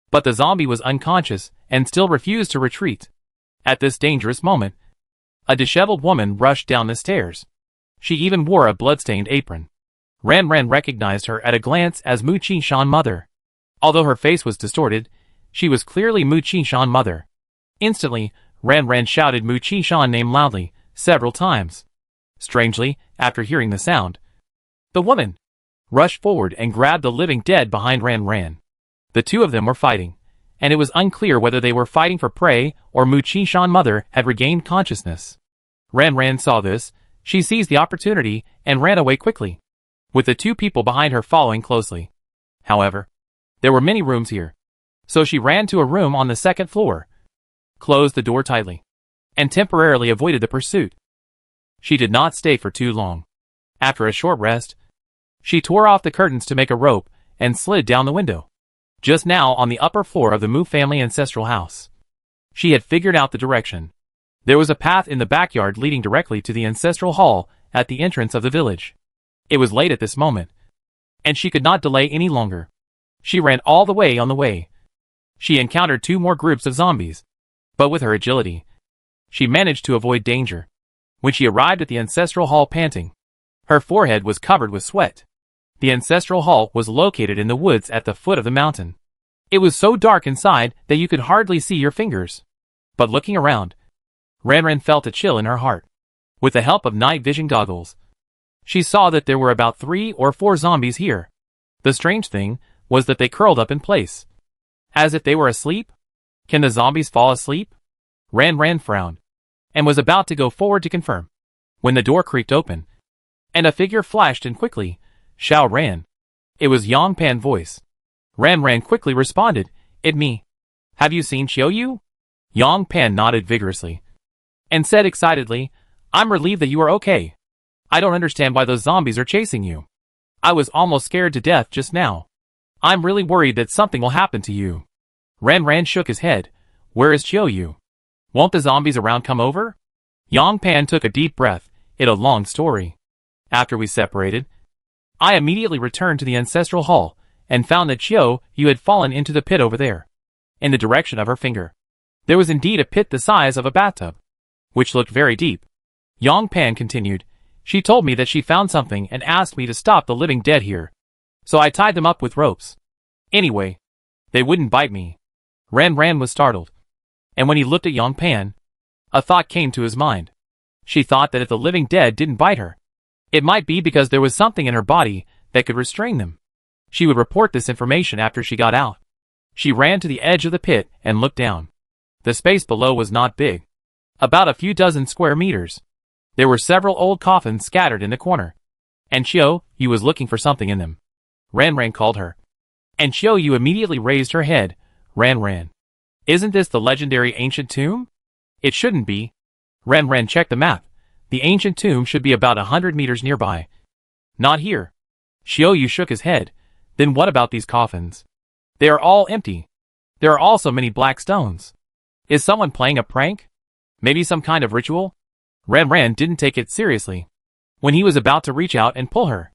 Speaker 1: But the zombie was unconscious and still refused to retreat. At this dangerous moment, a disheveled woman rushed down the stairs. She even wore a blood-stained apron. Ran recognized her at a glance as Mu Qingshan's mother. Although her face was distorted, she was clearly Mu Qingshan's mother. Instantly, Ran shouted Mu Qingshan's name loudly, several times. Strangely, after hearing the sound, the woman rushed forward and grabbed the living dead behind Ran. The two of them were fighting, and it was unclear whether they were fighting for prey or Mu Qingshan's mother had regained consciousness. Ran saw this. She seized the opportunity and ran away quickly, with the two people behind her following closely. However, there were many rooms here, so she ran to a room on the second floor, closed the door tightly, and temporarily avoided the pursuit. She did not stay for too long. After a short rest, she tore off the curtains to make a rope and slid down the window. Just now on the upper floor of the Mu family ancestral house, she had figured out the direction. There was a path in the backyard leading directly to the ancestral hall at the entrance of the village. It was late at this moment, and she could not delay any longer. She ran all the way on the way. She encountered 2 more groups of zombies, but with her agility, she managed to avoid danger. When she arrived at the ancestral hall panting, her forehead was covered with sweat. The ancestral hall was located in the woods at the foot of the mountain. It was so dark inside that you could hardly see your fingers. But looking around, Ran felt a chill in her heart. With the help of night vision goggles, she saw that there were about 3 or 4 zombies here. The strange thing was that they curled up in place, as if they were asleep. Can the zombies fall asleep? Ran frowned, and was about to go forward to confirm, when the door creaked open, and a figure flashed in quickly. Xiao Ran. It was Yang Pan's voice. Ran quickly responded, "It me. Have you seen Xiaoyu?" Yang Pan nodded vigorously, and said excitedly, "I'm relieved that you are okay. I don't understand why those zombies are chasing you. I was almost scared to death just now. I'm really worried that something will happen to you." Ran shook his head. "Where is Xiaoyu? Won't the zombies around come over?" Yang Pan took a deep breath. "It's a long story. After we separated, I immediately returned to the ancestral hall and found that Xiaoyu had fallen into the pit over there, in the direction of her finger. There was indeed a pit the size of a bathtub, which looked very deep." Yang Pan continued, "She told me that she found something and asked me to stop the living dead here, so I tied them up with ropes. Anyway, they wouldn't bite me." Ran was startled, and when he looked at Yang Pan, a thought came to his mind. She thought that if the living dead didn't bite her, it might be because there was something in her body that could restrain them. She would report this information after she got out. She ran to the edge of the pit and looked down. The space below was not big, about a few dozen square meters. There were several old coffins scattered in the corner, and Chiao Yu was looking for something in them. Ran Ran called her, and Chiao Yu immediately raised her head. Ran Ran. Isn't this the legendary ancient tomb? It shouldn't be. Ran Ran checked the map. The ancient tomb should be about 100 meters nearby. Not here. Chiao Yu shook his head. Then what about these coffins? They are all empty. There are also many black stones. Is someone playing a prank? Maybe some kind of ritual? Ran Ran didn't take it seriously. When he was about to reach out and pull her,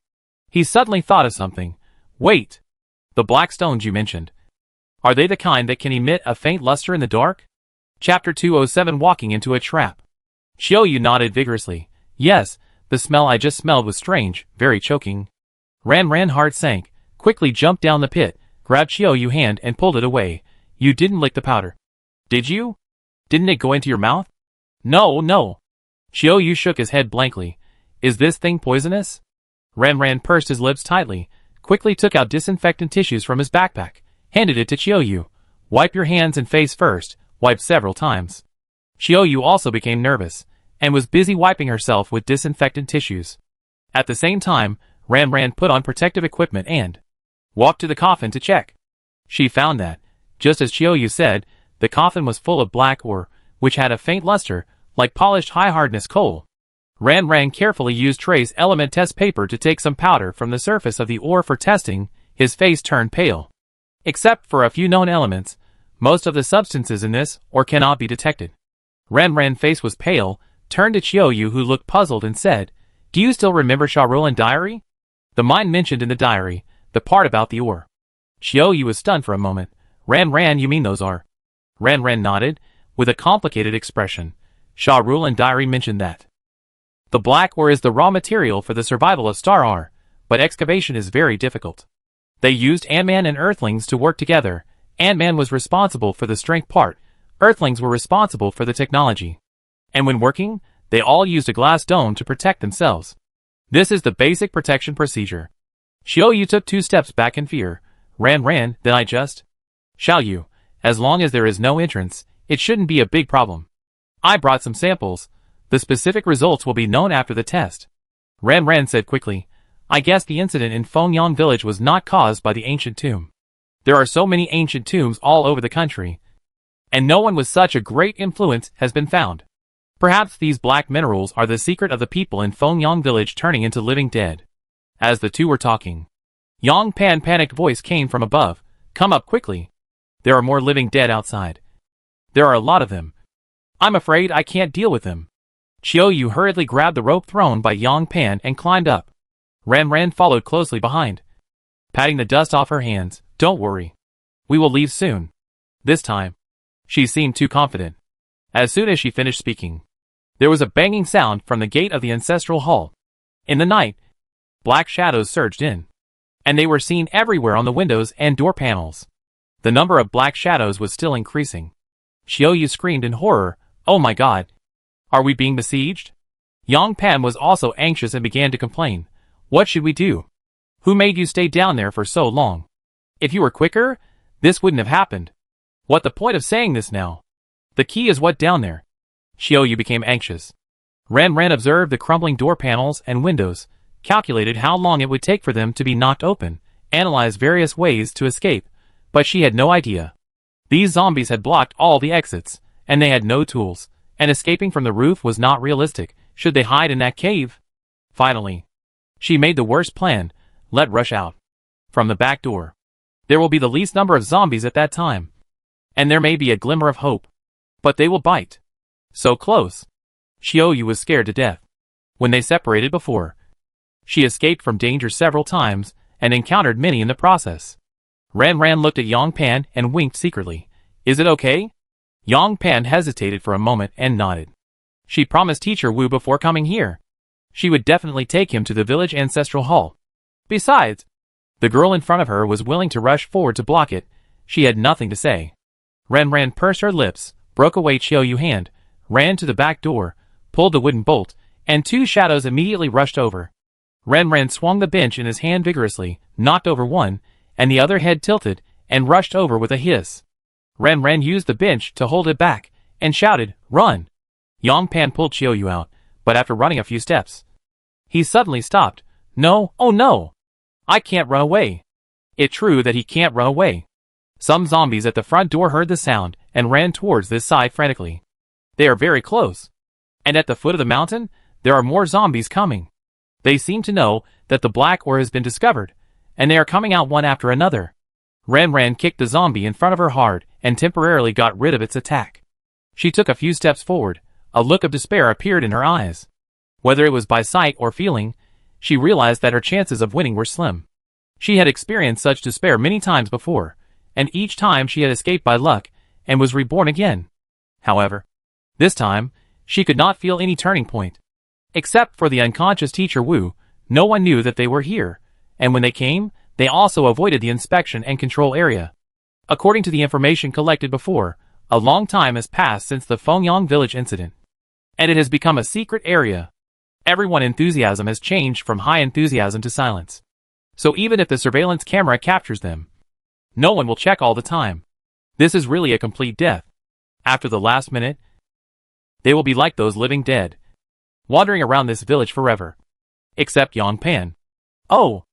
Speaker 1: he suddenly thought of something. Wait. The black stones you mentioned. Are they the kind that can emit a faint luster in the dark? Chapter 207 Walking into a Trap. Chiao Yu nodded vigorously. Yes, the smell I just smelled was strange, very choking. Ran Ran heart sank, quickly jumped down the pit, grabbed Chiao Yu's hand and pulled it away. You didn't lick the powder. Did you? Didn't it go into your mouth? No, no. Chiao Yu shook his head blankly. Is this thing poisonous? Ran Ran pursed his lips tightly, quickly took out disinfectant tissues from his backpack, handed it to Chiao Yu. Wipe your hands and face first, wipe several times. Chiao Yu also became nervous, and was busy wiping herself with disinfectant tissues. At the same time, Ran Ran put on protective equipment and walked to the coffin to check. She found that, just as Chiao Yu said, the coffin was full of black ore, which had a faint luster, like polished high-hardness coal. Ran Ran carefully used trace element test paper to take some powder from the surface of the ore for testing. His face turned pale. Except for a few known elements, most of the substances in this ore cannot be detected. Ran Ran's face was pale, turned to Chiao Yu who looked puzzled and said, Do you still remember Shaolin diary? The mine mentioned in the diary, the part about the ore. Chiao Yu was stunned for a moment. Ran Ran, you mean those are? Ran Ran nodded, with a complicated expression. Shaolin diary mentioned that. The black ore is the raw material for the survival of Star R, but excavation is very difficult. They used Ant-Man and Earthlings to work together. Ant-Man was responsible for the strength part, Earthlings were responsible for the technology. And when working, they all used a glass dome to protect themselves. This is the basic protection procedure. Chiao Yu took 2 steps back in fear. Ran Ran, then I just... Chiao Yu, as long as there is no entrance, it shouldn't be a big problem. I brought some samples. The specific results will be known after the test. Ran Ran said quickly. I guess the incident in Fengyang village was not caused by the ancient tomb. There are so many ancient tombs all over the country, and no one with such a great influence has been found. Perhaps these black minerals are the secret of the people in Fengyang village turning into living dead. As the two were talking, Yang Pan's panicked voice came from above. Come up quickly. There are more living dead outside. There are a lot of them. I'm afraid I can't deal with them. Chiao Yu hurriedly grabbed the rope thrown by Yang Pan and climbed up. Ran Ran followed closely behind, patting the dust off her hands. Don't worry. We will leave soon. This time. She seemed too confident. As soon as she finished speaking, there was a banging sound from the gate of the ancestral hall. In the night, black shadows surged in, and they were seen everywhere on the windows and door panels. The number of black shadows was still increasing. Chiao Yu screamed in horror. Oh my god. Are we being besieged? Yang Pan was also anxious and began to complain. What should we do? Who made you stay down there for so long? If you were quicker, this wouldn't have happened. What the point of saying this now? The key is what down there? Chiao Yu became anxious. Ran Ran observed the crumbling door panels and windows, calculated how long it would take for them to be knocked open, analyzed various ways to escape, but she had no idea. These zombies had blocked all the exits, and they had no tools, and escaping from the roof was not realistic. Should they hide in that cave? Finally, she made the worst plan. Let rush out from the back door. There will be the least number of zombies at that time, and there may be a glimmer of hope. But they will bite. So close. Chiao Yu was scared to death. When they separated before, she escaped from danger several times, and encountered many in the process. Ran Ran looked at Yang Pan and winked secretly. Is it okay? Yang Pan hesitated for a moment and nodded. She promised Teacher Wu before coming here. She would definitely take him to the village ancestral hall. Besides, the girl in front of her was willing to rush forward to block it. She had nothing to say. Ran Ran pursed her lips, broke away Chiao Yu's hand, ran to the back door, pulled the wooden bolt, and 2 shadows immediately rushed over. Ran Ran swung the bench in his hand vigorously, knocked over one, and the other head tilted, and rushed over with a hiss. Ran Ran used the bench to hold it back, and shouted, Run! Yang Pan pulled Chiao Yu out, But after running a few steps, he suddenly stopped. No, oh no! I can't run away. It's true that he can't run away. Some zombies at the front door heard the sound and ran towards this side frantically. They are very close. And at the foot of the mountain, there are more zombies coming. They seem to know that the black ore has been discovered, and they are coming out one after another. Ran kicked the zombie in front of her hard and temporarily got rid of its attack. She took a few steps forward. A look of despair appeared in her eyes. Whether it was by sight or feeling, she realized that her chances of winning were slim. She had experienced such despair many times before, and each time she had escaped by luck and was reborn again. However, this time, she could not feel any turning point. Except for the unconscious teacher Wu, no one knew that they were here, and when they came, they also avoided the inspection and control area. According to the information collected before, a long time has passed since the Fengyang village incident, and it has become a secret area. Everyone's enthusiasm has changed from high enthusiasm to silence. So even if the surveillance camera captures them, no one will check all the time. This is really a complete death. After the last minute, they will be like those living dead, wandering around this village forever. Except Yang Pan. Oh,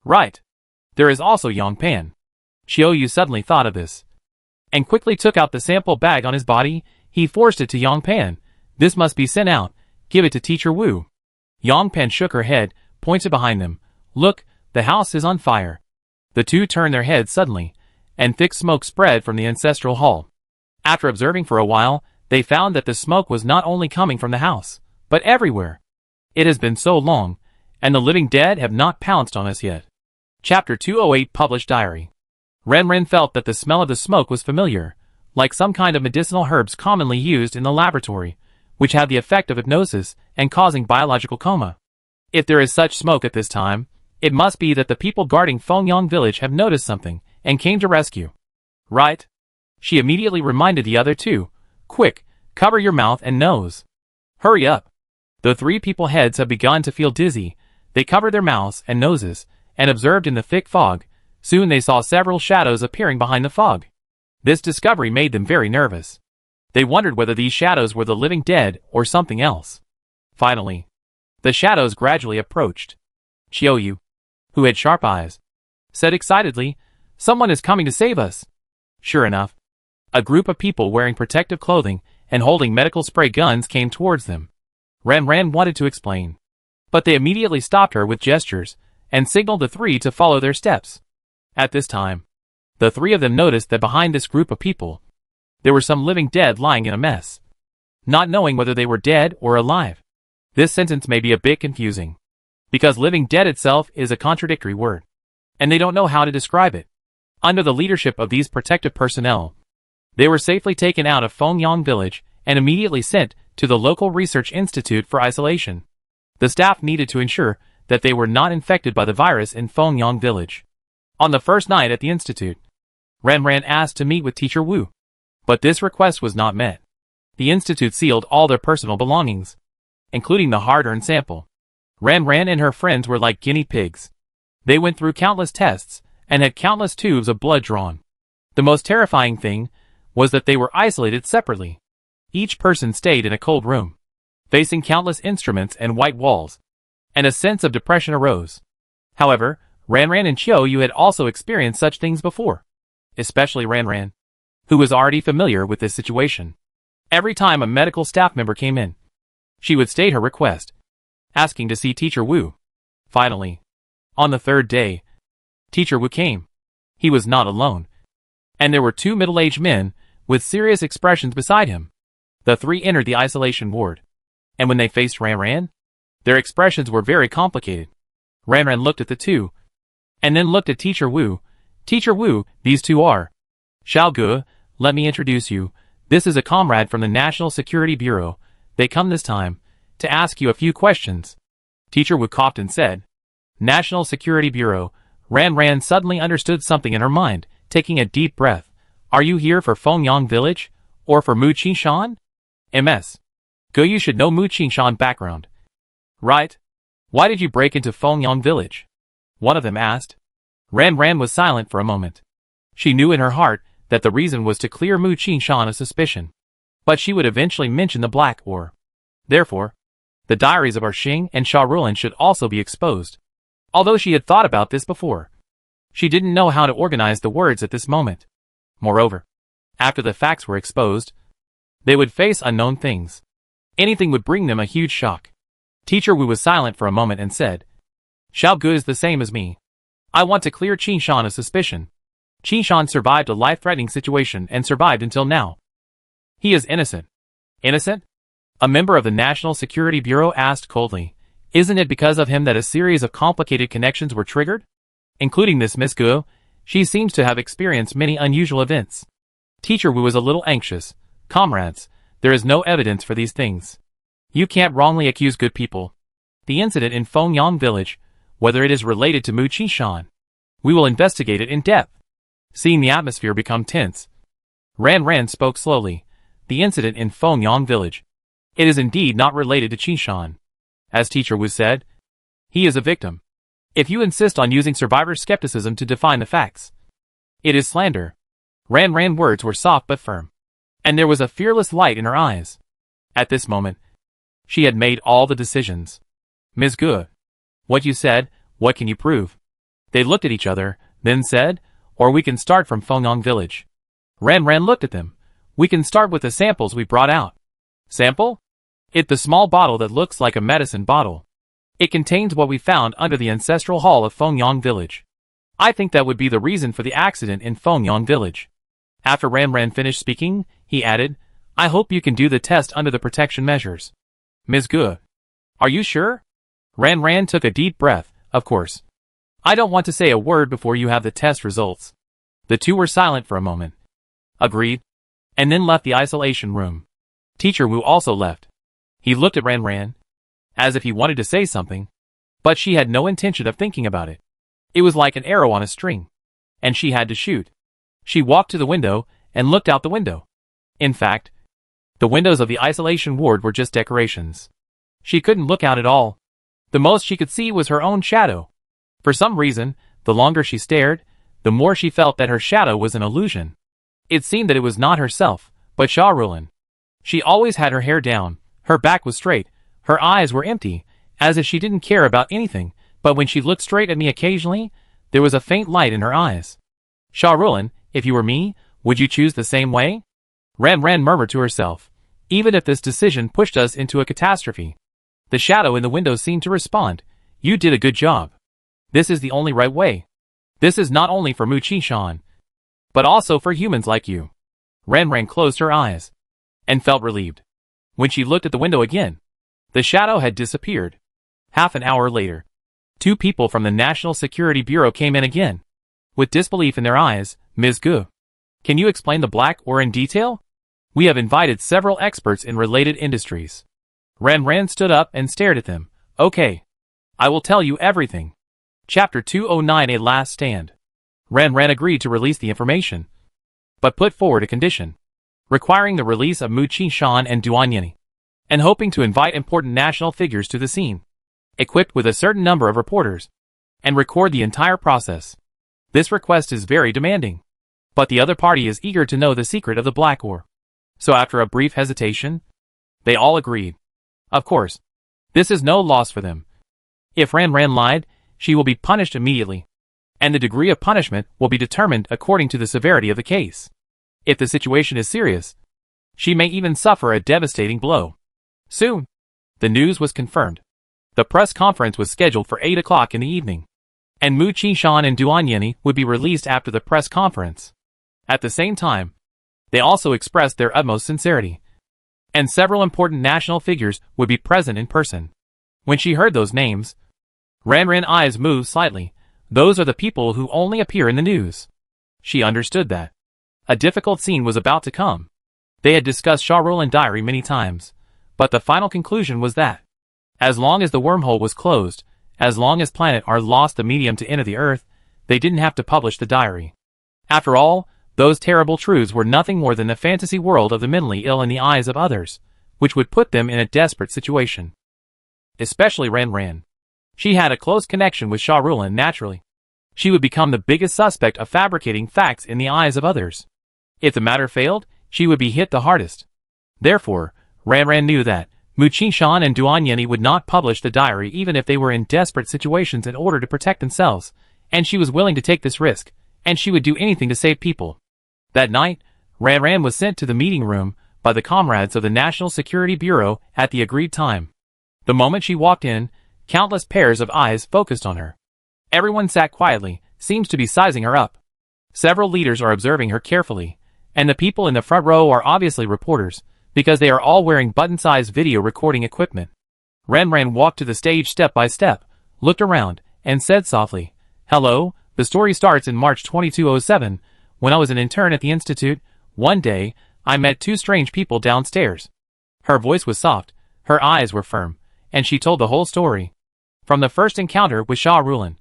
Speaker 1: right. There is also Yang Pan. Xiaoyu suddenly thought of this, and quickly took out the sample bag on his body. He forced it to Yang Pan. This must be sent out. Give it to Teacher Wu. Yang Pan shook her head, pointed behind them. Look, the house is on fire. The two turned their heads suddenly, and thick smoke spread from the ancestral hall. After observing for a while, they found that the smoke was not only coming from the house, but everywhere. It has been so long, and the living dead have not pounced on us yet. Chapter 208 Published Diary. Ren felt that the smell of the smoke was familiar, like some kind of medicinal herbs commonly used in the laboratory, which had the effect of hypnosis and causing biological coma. If there is such smoke at this time, it must be that the people guarding Fengyang village have noticed something and came to rescue. Right? She immediately reminded the other two. Quick, cover your mouth and nose. Hurry up. The three people heads have begun to feel dizzy. They covered their mouths and noses and observed in the thick fog. Soon they saw several shadows appearing behind the fog. This discovery made them very nervous. They wondered whether these shadows were the living dead or something else. Finally, the shadows gradually approached. Xiaoyu, who had sharp eyes, said excitedly, "Someone is coming to save us." Sure enough, a group of people wearing protective clothing and holding medical spray guns came towards them. Ran wanted to explain, but they immediately stopped her with gestures and signaled the three to follow their steps. At this time, the three of them noticed that behind this group of people, there were some living dead lying in a mess, not knowing whether they were dead or alive. This sentence may be a bit confusing, because living dead itself is a contradictory word, and they don't know how to describe it. Under the leadership of these protective personnel, they were safely taken out of Fengyang village and immediately sent to the local research institute for isolation. The staff needed to ensure that they were not infected by the virus in Fengyang village. On the first night at the institute, Ran asked to meet with Teacher Wu, but this request was not met. The institute sealed all their personal belongings, including the hard-earned sample. Ran and her friends were like guinea pigs. They went through countless tests and had countless tubes of blood drawn. The most terrifying thing was that they were isolated separately. Each person stayed in a cold room, facing countless instruments and white walls, and a sense of depression arose. However, Ran and Xiaoyu had also experienced such things before, especially Ran, who was already familiar with this situation. Every time a medical staff member came in, she would state her request, asking to see Teacher Wu. Finally, on the third day, Teacher Wu came. He was not alone, and there were two middle-aged men with serious expressions beside him. The three entered the isolation ward, and when they faced Ran, their expressions were very complicated. Ran looked at the two, and then looked at Teacher Wu. Teacher Wu, these two are Xiao Ge, let me introduce you. This is a comrade from the National Security Bureau. They come this time to ask you a few questions. Teacher Wu coughed and said, National Security Bureau. Ran suddenly understood something in her mind, taking a deep breath. Are you here for Fengyang village, or for Mu Qingshan? MS. Go, you should know Mu Qingshan background. Right? Why did you break into Fengyang village? One of them asked. Ran was silent for a moment. She knew in her heart that the reason was to clear Mu Qingshan of suspicion, but she would eventually mention the black ore. Therefore, The diaries of Xing and Sha Rulin should also be exposed. Although she had thought about this before, she didn't know how to organize the words at this moment. Moreover, after the facts were exposed, they would face unknown things. Anything would bring them a huge shock. Teacher Wu was silent for a moment and said, Xiao Gu is the same as me. I want to clear Qin Shan of suspicion. Qin Shan survived a life-threatening situation and survived until now. He is innocent. Innocent? A member of the National Security Bureau asked coldly. Isn't it because of him that a series of complicated connections were triggered? Including this Miss Gu, she seems to have experienced many unusual events. Teacher Wu was a little anxious. Comrades, there is no evidence for these things. You can't wrongly accuse good people. The incident in Fengyang village, whether it is related to Mu Qishan, we will investigate it in depth. Seeing the atmosphere become tense, Ran spoke slowly. The incident in Fengyang village. It is indeed not related to Qishan. As Teacher Wu said, he is a victim. If you insist on using survivor skepticism to define the facts, it is slander. Ran words were soft but firm, and there was a fearless light in her eyes. At this moment, she had made all the decisions. Ms. Gu, what you said, what can you prove? They looked at each other, then said, or we can start from Fengyang village. Ran looked at them. We can start with the samples we brought out. Sample? It the small bottle that looks like a medicine bottle. It contains what we found under the ancestral hall of Fengyang village. I think that would be the reason for the accident in Fengyang village. After Ran finished speaking, he added, I hope you can do the test under the protection measures. Ms. Gu, are you sure? Ran took a deep breath. Of course. I don't want to say a word before you have the test results. The two were silent for a moment. Agreed. And then left the isolation room. Teacher Wu also left. He looked at Ran, as if he wanted to say something, but she had no intention of thinking about it. It was like an arrow on a string, and she had to shoot. She walked to the window and looked out the window. In fact, the windows of the isolation ward were just decorations. She couldn't look out at all. The most she could see was her own shadow. For some reason, the longer she stared, the more she felt that her shadow was an illusion. It seemed that it was not herself, but Sha Rulin. She always had her hair down, her back was straight, her eyes were empty, as if she didn't care about anything, but when she looked straight at me occasionally, there was a faint light in her eyes. Sha Rulin, if you were me, would you choose the same way? Ran murmured to herself. Even if this decision pushed us into a catastrophe. The shadow in the window seemed to respond. You did a good job. This is the only right way. This is not only for Mu Qishan, but also for humans like you. Ran closed her eyes and felt relieved. When she looked at the window again, the shadow had disappeared. Half an hour later, two people from the National Security Bureau came in again. With disbelief in their eyes, Ms. Gu, can you explain the black ore in detail? We have invited several experts in related industries. Ran stood up and stared at them. Okay. I will tell you everything. Chapter 209 A Last Stand. Ran agreed to release the information, but put forward a condition, requiring the release of Mu Qishan and Duan Yini, and hoping to invite important national figures to the scene, equipped with a certain number of reporters, and record the entire process. This request is very demanding, but the other party is eager to know the secret of the black ore. So after a brief hesitation, they all agreed. Of course, this is no loss for them. If Ran lied, she will be punished immediately, and the degree of punishment will be determined according to the severity of the case. If the situation is serious, she may even suffer a devastating blow. Soon, the news was confirmed. The press conference was scheduled for 8 o'clock in the evening, and Mu Qishan and Duan Yini would be released after the press conference. At the same time, they also expressed their utmost sincerity, and several important national figures would be present in person. When she heard those names, Ran's eyes moved slightly. Those are the people who only appear in the news. She understood that a difficult scene was about to come. They had discussed Sha Rulin diary many times, but the final conclusion was that as long as the wormhole was closed, as long as Planet R lost the medium to enter the Earth, they didn't have to publish the diary. After all, those terrible truths were nothing more than the fantasy world of the mentally ill in the eyes of others, which would put them in a desperate situation. Especially Ran. She had a close connection with Sha Rulin naturally. She would become the biggest suspect of fabricating facts in the eyes of others. If the matter failed, she would be hit the hardest. Therefore, Ran knew that, Mu Qishan and Duan Yeni would not publish the diary even if they were in desperate situations in order to protect themselves, and she was willing to take this risk, and she would do anything to save people. That night, Ran Ran was sent to the meeting room by the comrades of the National Security Bureau at the agreed time. The moment she walked in, countless pairs of eyes focused on her. Everyone sat quietly, seems to be sizing her up. Several leaders are observing her carefully, and the people in the front row are obviously reporters, because they are all wearing button-sized video recording equipment. Ran Ran walked to the stage step by step, looked around, and said softly, "Hello, the story starts in March 2207, when I was an intern at the institute. One day, I met two strange people downstairs." Her voice was soft, her eyes were firm, and she told the whole story. From the first encounter with Sha Rulin,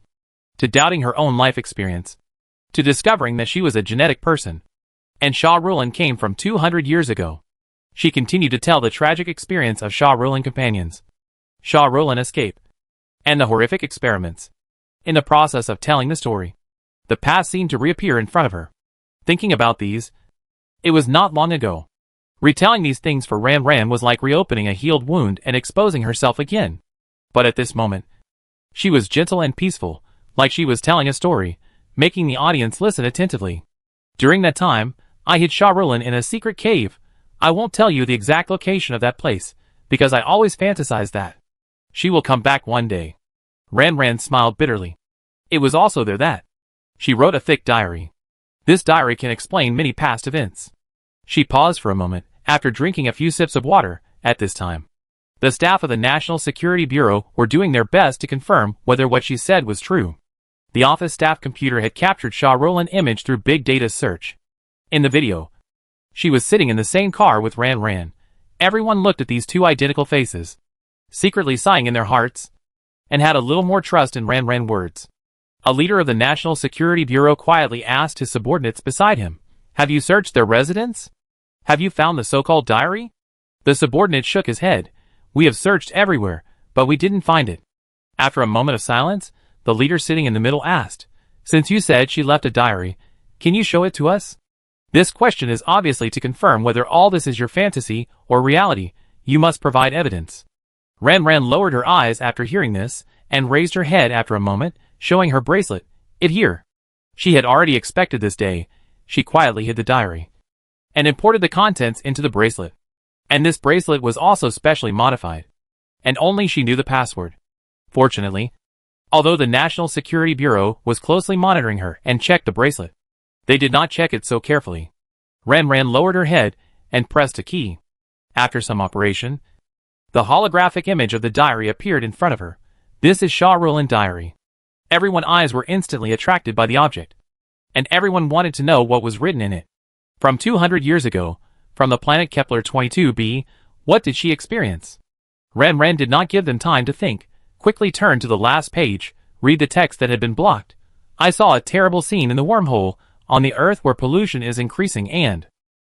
Speaker 1: to doubting her own life experience, to discovering that she was a genetic person, and Sha Rulin came from 200 years ago. She continued to tell the tragic experience of Sha Rulin companions, Sha Rulin escape, and the horrific experiments. In the process of telling the story, the past seemed to reappear in front of her. Thinking about these, it was not long ago. Retelling these things for Ran Ran was like reopening a healed wound and exposing herself again. But at this moment, she was gentle and peaceful, like she was telling a story, making the audience listen attentively. During that time, I hid Sha Rulin in a secret cave. I won't tell you the exact location of that place, because I always fantasize that she will come back one day. Ran Ran smiled bitterly. It was also there that she wrote a thick diary. This diary can explain many past events. She paused for a moment, after drinking a few sips of water. At this time, the staff of the National Security Bureau were doing their best to confirm whether what she said was true. The office staff computer had captured Sha Rulin image through big data search. In the video, she was sitting in the same car with Ran Ran. Everyone looked at these two identical faces, secretly sighing in their hearts, and had a little more trust in Ran Ran words. A leader of the National Security Bureau quietly asked his subordinates beside him, "Have you searched their residence? Have you found the so-called diary?" The subordinate shook his head. "We have searched everywhere, but we didn't find it." After a moment of silence, the leader sitting in the middle asked, "Since you said she left a diary, can you show it to us?" This question is obviously to confirm whether all this is your fantasy or reality. You must provide evidence. Ran Ran lowered her eyes after hearing this, and raised her head after a moment, showing her bracelet. "It here." She had already expected this day. She quietly hid the diary, and imported the contents into the bracelet. And this bracelet was also specially modified, and only she knew the password. Fortunately, although the National Security Bureau was closely monitoring her and checked the bracelet, they did not check it so carefully. Ran Ran lowered her head and pressed a key. After some operation, the holographic image of the diary appeared in front of her. This is Sha Rulin diary. Everyone's eyes were instantly attracted by the object, and everyone wanted to know what was written in it. From 200 years ago, from the planet Kepler 22b, what did she experience? Ran Ran did not give them time to think, quickly turned to the last page, read the text that had been blocked. "I saw a terrible scene in the wormhole, on the Earth where pollution is increasing and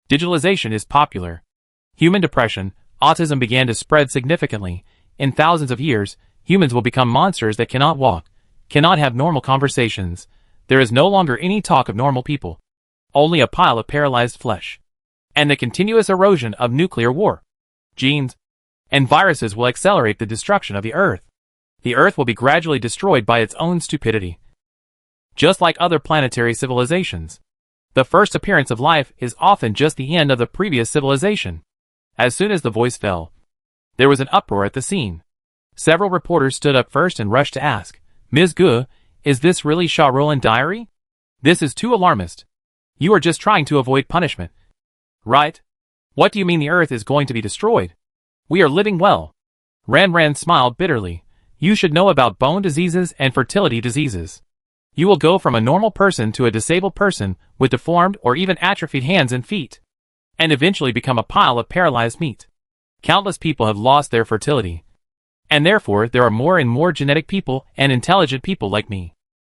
Speaker 1: digitalization is popular. Human depression, autism began to spread significantly. In thousands of years, humans will become monsters that cannot walk, cannot have normal conversations. There is no longer any talk of normal people, only a pile of paralyzed flesh. And the continuous erosion of nuclear war, genes, and viruses will accelerate the destruction of the Earth. The Earth will be gradually destroyed by its own stupidity. Just like other planetary civilizations, the first appearance of life is often just the end of the previous civilization." As soon as the voice fell, there was an uproar at the scene. Several reporters stood up first and rushed to ask, "Ms. Gu, is this really Sha Rulin diary? This is too alarmist. You are just trying to avoid punishment, right? What do you mean the Earth is going to be destroyed? We are living well." Ran Ran smiled bitterly. "You should know about bone diseases and fertility diseases. You will go from a normal person to a disabled person with deformed or even atrophied hands and feet, and eventually become a pile of paralyzed meat. Countless people have lost their fertility, and therefore there are more and more genetic people and intelligent people like me.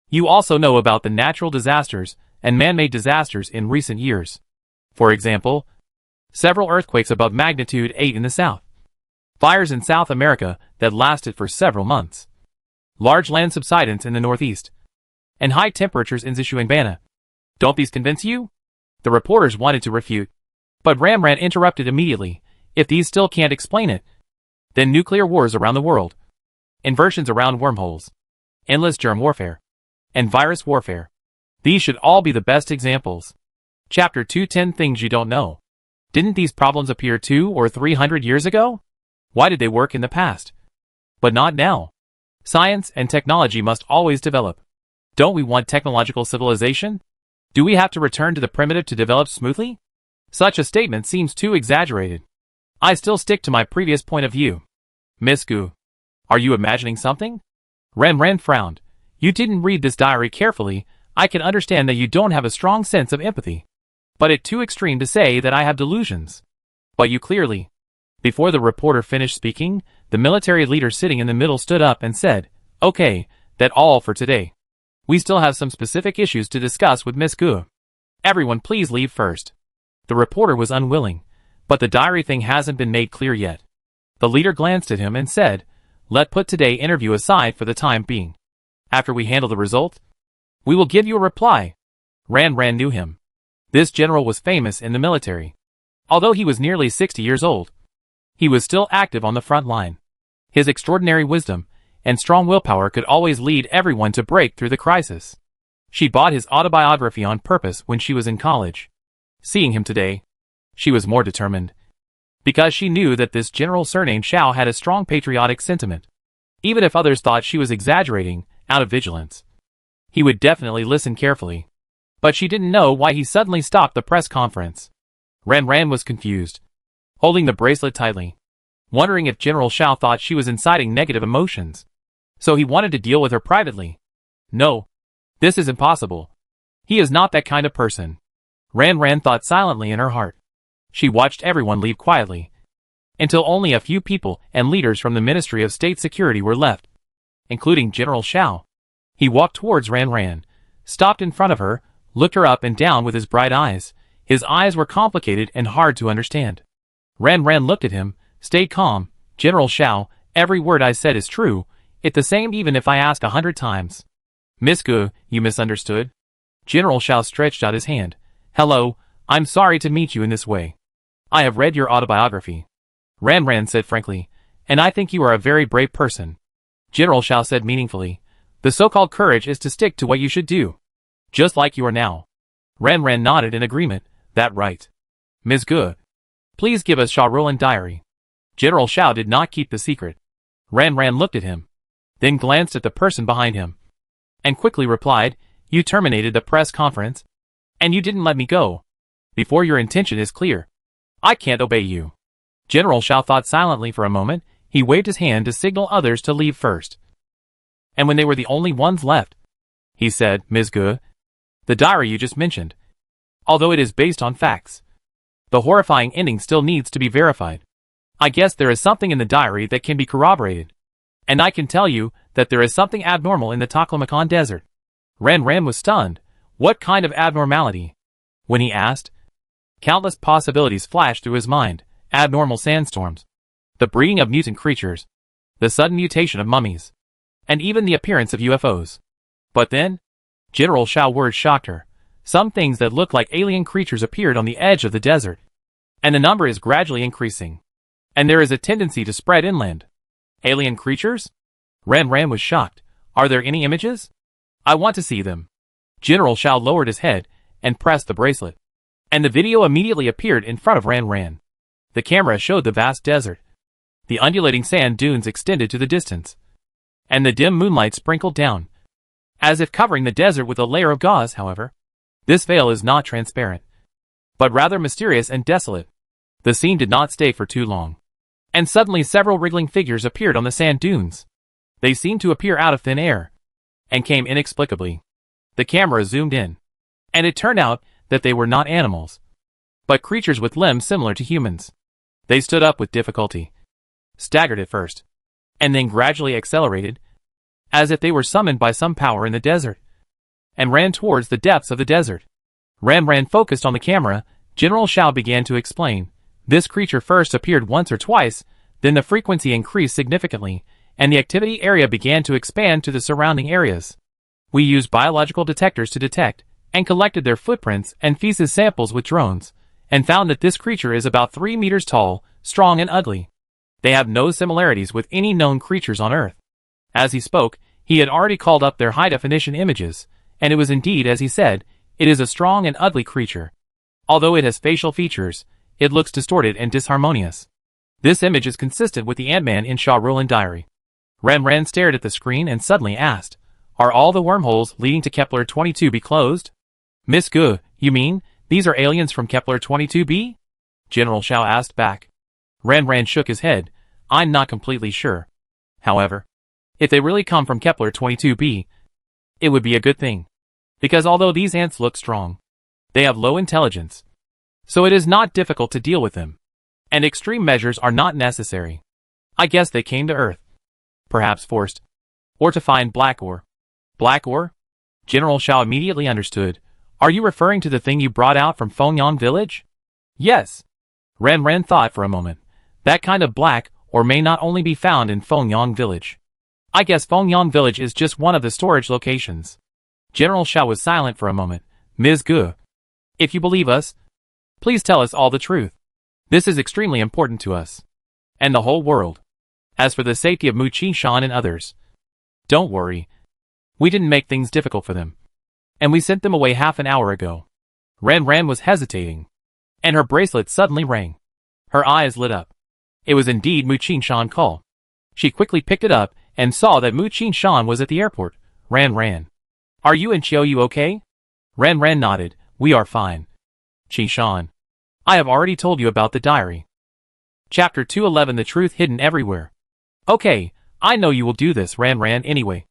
Speaker 1: You also know about the natural disasters and man-made disasters in recent years. For example, several earthquakes above magnitude 8 in the south, fires in South America that lasted for several months, large land subsidence in the northeast, and high temperatures in Zishuangbana. Don't these convince you?" The reporters wanted to refute, but Ran Ran interrupted immediately. "If these still can't explain it, then nuclear wars around the world, inversions around wormholes, endless germ warfare, and virus warfare. These should all be the best examples. Chapter 210 Things You Don't Know. Didn't these problems appear 200 or 300 years ago? Why did they work in the past, but not now? Science and technology must always develop. Don't we want technological civilization? Do we have to return to the primitive to develop smoothly? Such a statement seems too exaggerated. I still stick to my previous point of view. Miss Gu, are you imagining something? Ran frowned. You didn't read this diary carefully. I can understand that you don't have a strong sense of empathy. But it's too extreme to say that I have delusions. But you clearly. Before the reporter finished speaking, the military leader sitting in the middle stood up and said, "Okay, that's all for today. We still have some specific issues to discuss with Miss Gu. Everyone please leave first." The reporter was unwilling, but the diary thing hasn't been made clear yet. The leader glanced at him and said, "Let's put today's interview aside for the time being. After we handle the result, we will give you a reply." Ran knew him. This general was famous in the military. Although he was nearly 60 years old, he was still active on the front line. His extraordinary wisdom and strong willpower could always lead everyone to break through the crisis. She bought his autobiography on purpose when she was in college. Seeing him today, she was more determined, because she knew that this general surnamed Shao had a strong patriotic sentiment. Even if others thought she was exaggerating, out of vigilance, he would definitely listen carefully. But she didn't know why he suddenly stopped the press conference. Ran was confused, holding the bracelet tightly, wondering if General Shao thought she was inciting negative emotions. So he wanted to deal with her privately. No, this is impossible. He is not that kind of person. Ran thought silently in her heart. She watched everyone leave quietly, until only a few people and leaders from the Ministry of State Security were left, including General Shao. He walked towards Ran, stopped in front of her, looked her up and down with his bright eyes. His eyes were complicated and hard to understand. Ran looked at him, stayed calm. "General Shao, every word I said is true. It's the same even if I ask 100 times. Miss Gu, you misunderstood." General Shao stretched out his hand. "Hello, I'm sorry to meet you in this way. I have read your autobiography." Ran said frankly, "And I think you are a very brave person." General Shao said meaningfully, "The so-called courage is to stick to what you should do. Just like you are now." Ran nodded in agreement. "That right. Ms. Gu, please give us Shao Roland diary." General Shao did not keep the secret. Ran looked at him, then glanced at the person behind him, and quickly replied, "You terminated the press conference, and you didn't let me go. Before your intention is clear, I can't obey you." General Shao thought silently for a moment. He waved his hand to signal others to leave first. And when they were the only ones left, he said, "Ms. Gu, the diary you just mentioned, although it is based on facts, the horrifying ending still needs to be verified. I guess there is something in the diary that can be corroborated. And I can tell you that there is something abnormal in the Taklamakan desert." Ran was stunned. What kind of abnormality? When he asked, countless possibilities flashed through his mind. Abnormal sandstorms, the breeding of mutant creatures, the sudden mutation of mummies, and even the appearance of UFOs. But then, General Shao's words shocked her. Some things that looked like alien creatures appeared on the edge of the desert, and the number is gradually increasing. And there is a tendency to spread inland. Alien creatures? Ran was shocked. "Are there any images? I want to see them." General Shao lowered his head and pressed the bracelet, and the video immediately appeared in front of Ran. The camera showed the vast desert. The undulating sand dunes extended to the distance, and the dim moonlight sprinkled down, as if covering the desert with a layer of gauze. However, this veil is not transparent, but rather mysterious and desolate. The scene did not stay for too long, and suddenly several wriggling figures appeared on the sand dunes. They seemed to appear out of thin air, and came inexplicably. The camera zoomed in, and it turned out that they were not animals, but creatures with limbs similar to humans. They stood up with difficulty, staggered at first, and then gradually accelerated, as if they were summoned by some power in the desert, and ran towards the depths of the desert. Ran focused on the camera. General Shao began to explain. This creature first appeared once or twice, then the frequency increased significantly, and the activity area began to expand to the surrounding areas. We used biological detectors to detect, and collected their footprints and feces samples with drones, and found that this creature is about 3 meters tall, strong and ugly. They have no similarities with any known creatures on Earth. As he spoke, he had already called up their high-definition images, and it was indeed as he said, it is a strong and ugly creature. Although it has facial features, it looks distorted and disharmonious. This image is consistent with the Ant-Man in Sha Rulin Diary. Ran stared at the screen and suddenly asked, "Are all the wormholes leading to Kepler 22b closed?" "Miss Gu, you mean, these are aliens from Kepler 22b?" General Shao asked back. Ran shook his head. "I'm not completely sure. However, if they really come from Kepler 22b, it would be a good thing. Because although these ants look strong, they have low intelligence. So it is not difficult to deal with them. And extreme measures are not necessary. I guess they came to Earth. Perhaps forced. Or to find black ore." "Black ore?" General Shao immediately understood. "Are you referring to the thing you brought out from Fengyang village?" "Yes." Ran thought for a moment. That kind of black ore may not only be found in Fengyang village. I guess Fengyang village is just one of the storage locations. General Shao was silent for a moment. "Ms. Gu, if you believe us, please tell us all the truth. This is extremely important to us. And the whole world. As for the safety of Mu Qishan and others, don't worry. We didn't make things difficult for them. And we sent them away half an hour ago." Ran was hesitating. And her bracelet suddenly rang. Her eyes lit up. It was indeed Mu Qinshan call. She quickly picked it up and saw that Mu Qinshan was at the airport. Ran. "Are you and Qiu okay?" Ran nodded. "We are fine. Qinshan, I have already told you about the diary. Chapter 211, The Truth Hidden Everywhere. Okay, I know you will do this, Ran anyway.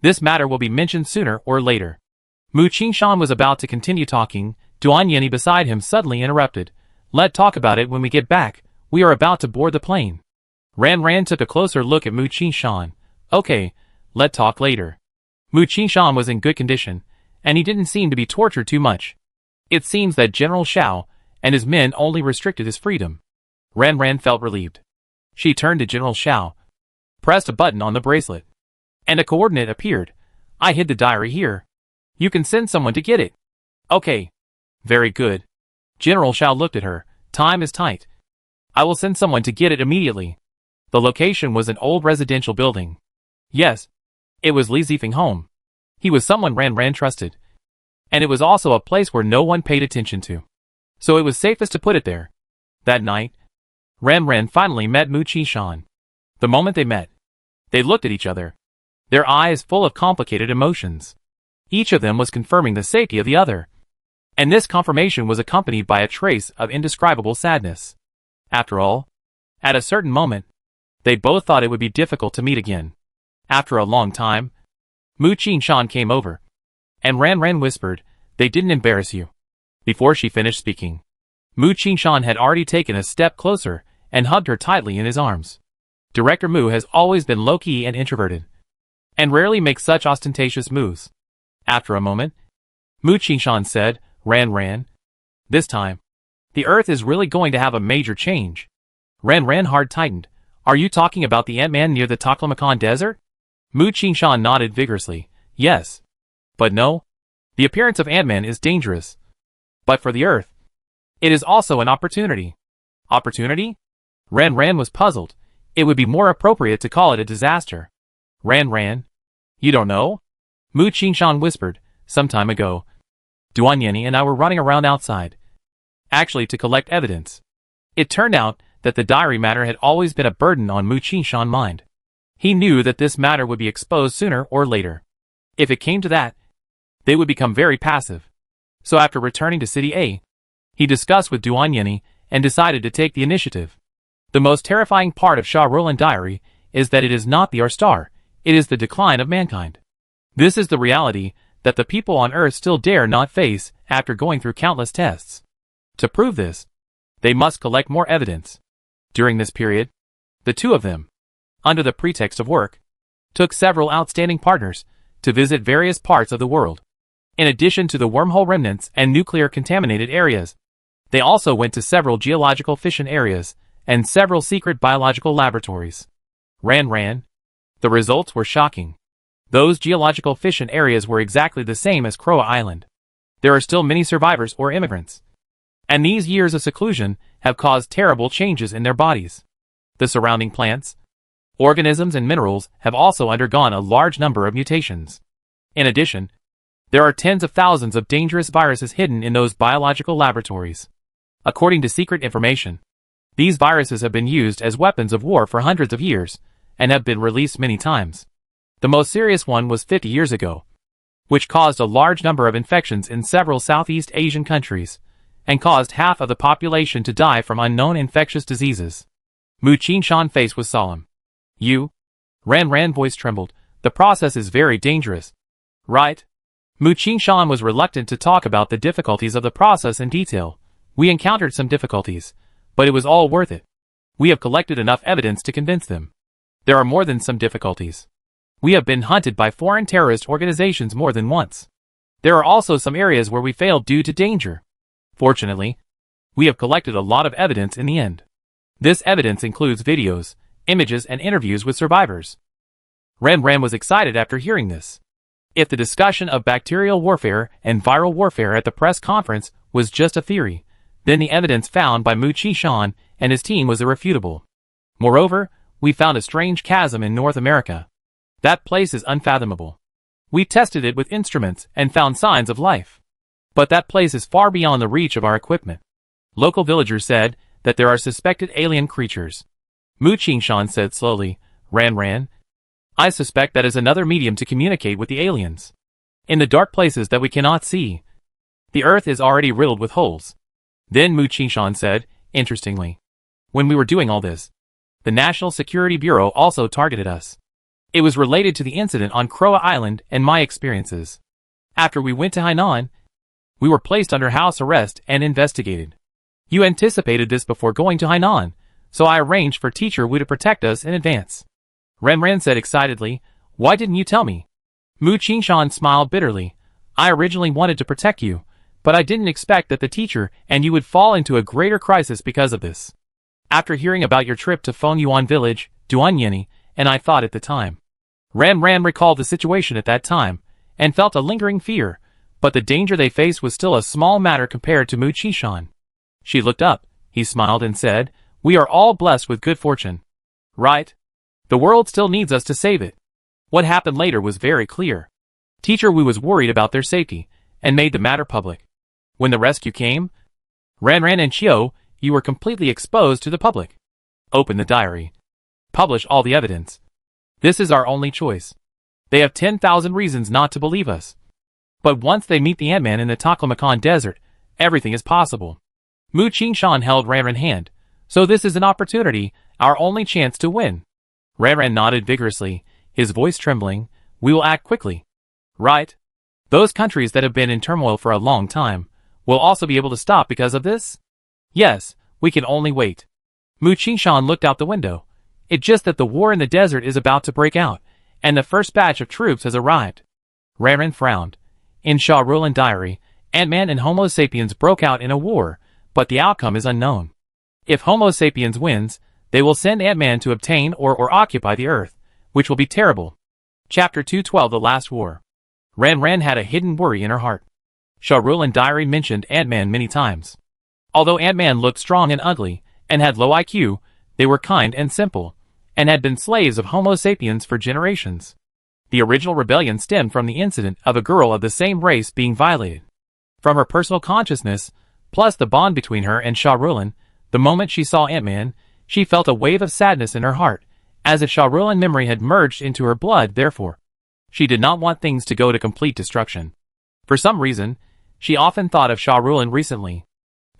Speaker 1: This matter will be mentioned sooner or later." Mu Qinshan was about to continue talking. Duan Yeni beside him suddenly interrupted. "Let's talk about it when we get back. We are about to board the plane." Ran took a closer look at Mu Qinshan. "Okay, let's talk later." Mu Qinshan was in good condition, and he didn't seem to be tortured too much. It seems that General Shao and his men only restricted his freedom. Ran felt relieved. She turned to General Shao, pressed a button on the bracelet, and a coordinate appeared. "I hid the diary here. You can send someone to get it." "Okay. Very good." General Shao looked at her. "Time is tight. I will send someone to get it immediately." The location was an old residential building. Yes, it was Li Zifeng's home. He was someone Ran trusted. And it was also a place where no one paid attention to. So it was safest to put it there. That night, Ran finally met Mu Qinshan. The moment they met, they looked at each other, their eyes full of complicated emotions. Each of them was confirming the safety of the other. And this confirmation was accompanied by a trace of indescribable sadness. After all, at a certain moment, they both thought it would be difficult to meet again. After a long time, Mu Qinshan came over. And Ran whispered, "They didn't embarrass you." Before she finished speaking, Mu Qinshan had already taken a step closer and hugged her tightly in his arms. Director Mu has always been low-key and introverted, and rarely makes such ostentatious moves. After a moment, Mu Qinshan said, Ran, this time, the Earth is really going to have a major change." Ran heart tightened. "Are you talking about the Ant-Man near the Taklamakan Desert?" Mu Qinshan nodded vigorously. "Yes. But no. The appearance of Ant-Man is dangerous. But for the Earth, it is also an opportunity." "Opportunity?" Ran was puzzled. It would be more appropriate to call it a disaster. Ran, you don't know?" Mu Qinshan whispered. "Some time ago, Duan Yeni and I were running around outside. Actually to collect evidence. It turned out that the diary matter had always been a burden on Mu Qinshan's mind. He knew that this matter would be exposed sooner or later. If it came to that, they would become very passive. So after returning to City A, he discussed with Duan Yeni and decided to take the initiative. The most terrifying part of Sha Rulin Diary is that it is not the R-Star, it is the decline of mankind. This is the reality that the people on Earth still dare not face after going through countless tests. To prove this, they must collect more evidence. During this period, the two of them, under the pretext of work, took several outstanding partners to visit various parts of the world. In addition to the wormhole remnants and nuclear contaminated areas, they also went to several geological fission areas and several secret biological laboratories. Ran. The results were shocking. Those geological fission areas were exactly the same as Kroa Island. There are still many survivors or immigrants. And these years of seclusion have caused terrible changes in their bodies. The surrounding plants, organisms and minerals have also undergone a large number of mutations. In addition, there are tens of thousands of dangerous viruses hidden in those biological laboratories. According to secret information, these viruses have been used as weapons of war for hundreds of years and have been released many times. The most serious one was 50 years ago, which caused a large number of infections in several Southeast Asian countries and caused half of the population to die from unknown infectious diseases. Mu Qingshan's face was solemn. You? Ran's voice trembled. The process is very dangerous. Right? Mu Qingshan was reluctant to talk about the difficulties of the process in detail. We encountered some difficulties, but it was all worth it. We have collected enough evidence to convince them. There are more than some difficulties. We have been hunted by foreign terrorist organizations more than once. There are also some areas where we failed due to danger. Fortunately, we have collected a lot of evidence in the end. This evidence includes videos, images and interviews with survivors. Ran was excited after hearing this. If the discussion of bacterial warfare and viral warfare at the press conference was just a theory, then the evidence found by Mu Qingshan and his team was irrefutable. Moreover, we found a strange chasm in North America. That place is unfathomable. We tested it with instruments and found signs of life. But that place is far beyond the reach of our equipment. Local villagers said that there are suspected alien creatures. Mu Qingshan said slowly, Ran, I suspect that is another medium to communicate with the aliens. In the dark places that we cannot see, the earth is already riddled with holes. Then Mu Qingshan said, interestingly, when we were doing all this, the National Security Bureau also targeted us. It was related to the incident on Croa Island and my experiences. After we went to Hainan, we were placed under house arrest and investigated. You anticipated this before going to Hainan, so I arranged for Teacher Wu to protect us in advance. Ran said excitedly, why didn't you tell me? Mu Qingshan smiled bitterly. I originally wanted to protect you, but I didn't expect that the teacher and you would fall into a greater crisis because of this. After hearing about your trip to Fengyuan village, Duanyeni, and I thought at the time. Ran recalled the situation at that time, and felt a lingering fear, but the danger they faced was still a small matter compared to Mu Qingshan. She looked up, he smiled and said, we are all blessed with good fortune. Right? The world still needs us to save it. What happened later was very clear. Teacher Wu was worried about their safety, and made the matter public. When the rescue came, Ran and Chiu, you were completely exposed to the public. Open the diary. Publish all the evidence. This is our only choice. They have 10,000 reasons not to believe us. But once they meet the Ant-Man in the Taklamakan desert, everything is possible. Mu Qingshan held Ran's hand. So this is an opportunity, our only chance to win. Ran nodded vigorously, his voice trembling. We will act quickly. Right? Those countries that have been in turmoil for a long time will also be able to stop because of this? Yes, we can only wait. Mu Qingshan looked out the window. It's just that the war in the desert is about to break out, and the first batch of troops has arrived. Ran frowned. In Sha Rulin diary, Ant-Man and Homo sapiens broke out in a war, but the outcome is unknown. If Homo sapiens wins, they will send Ant-Man to obtain or occupy the Earth, which will be terrible. Chapter 212 The Last War. Ran had a hidden worry in her heart. Sha Rulin diary mentioned Ant-Man many times. Although Ant-Man looked strong and ugly, and had low IQ, they were kind and simple, and had been slaves of Homo sapiens for generations. The original rebellion stemmed from the incident of a girl of the same race being violated. From her personal consciousness, plus the bond between her and Sha Rulin, the moment she saw Ant-Man, she felt a wave of sadness in her heart, as if Sha Rulin memory had merged into her blood. Therefore, she did not want things to go to complete destruction. For some reason, she often thought of Sha Rulin recently.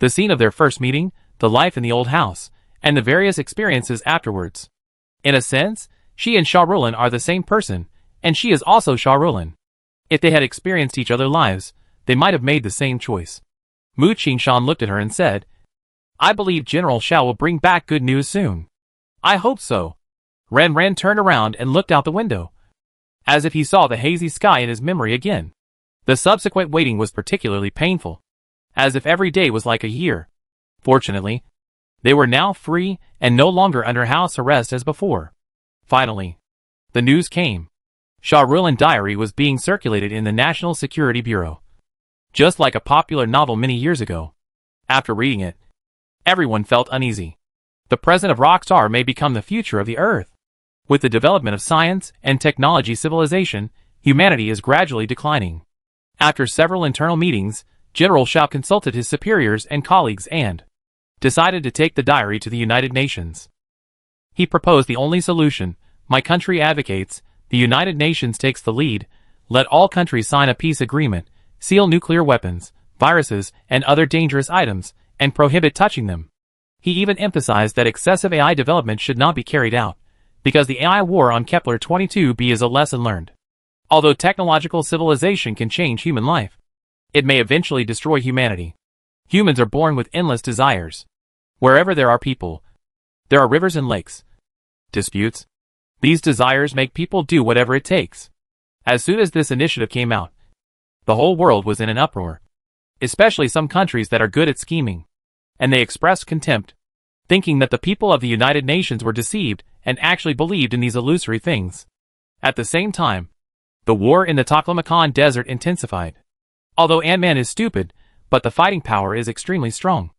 Speaker 1: The scene of their first meeting, the life in the old house, and the various experiences afterwards. In a sense, she and Sha Rulin are the same person, and she is also Sha Rulin. If they had experienced each other's lives, they might have made the same choice. Mu Qingshan looked at her and said, I believe General Shao will bring back good news soon. I hope so. Ran turned around and looked out the window, as if he saw the hazy sky in his memory again. The subsequent waiting was particularly painful, as if every day was like a year. Fortunately, they were now free and no longer under house arrest as before. Finally, the news came. Sha Rulin diary was being circulated in the National Security Bureau, just like a popular novel many years ago. After reading it, everyone felt uneasy. The present of Rockstar may become the future of the Earth. With the development of science and technology civilization, humanity is gradually declining. After several internal meetings, General Shao consulted his superiors and colleagues and decided to take the diary to the United Nations. He proposed the only solution: my country advocates, the United Nations takes the lead, let all countries sign a peace agreement, seal nuclear weapons, viruses, and other dangerous items, and prohibit touching them. He even emphasized that excessive AI development should not be carried out, because the AI war on Kepler-22b is a lesson learned. Although technological civilization can change human life, it may eventually destroy humanity. Humans are born with endless desires. Wherever there are people, there are rivers and lakes. Disputes. These desires make people do whatever it takes. As soon as this initiative came out, the whole world was in an uproar. Especially some countries that are good at scheming. And they expressed contempt, thinking that the people of the United Nations were deceived and actually believed in these illusory things. At the same time, the war in the Taklamakan Desert intensified. Although Ant-Man is stupid, but the fighting power is extremely strong.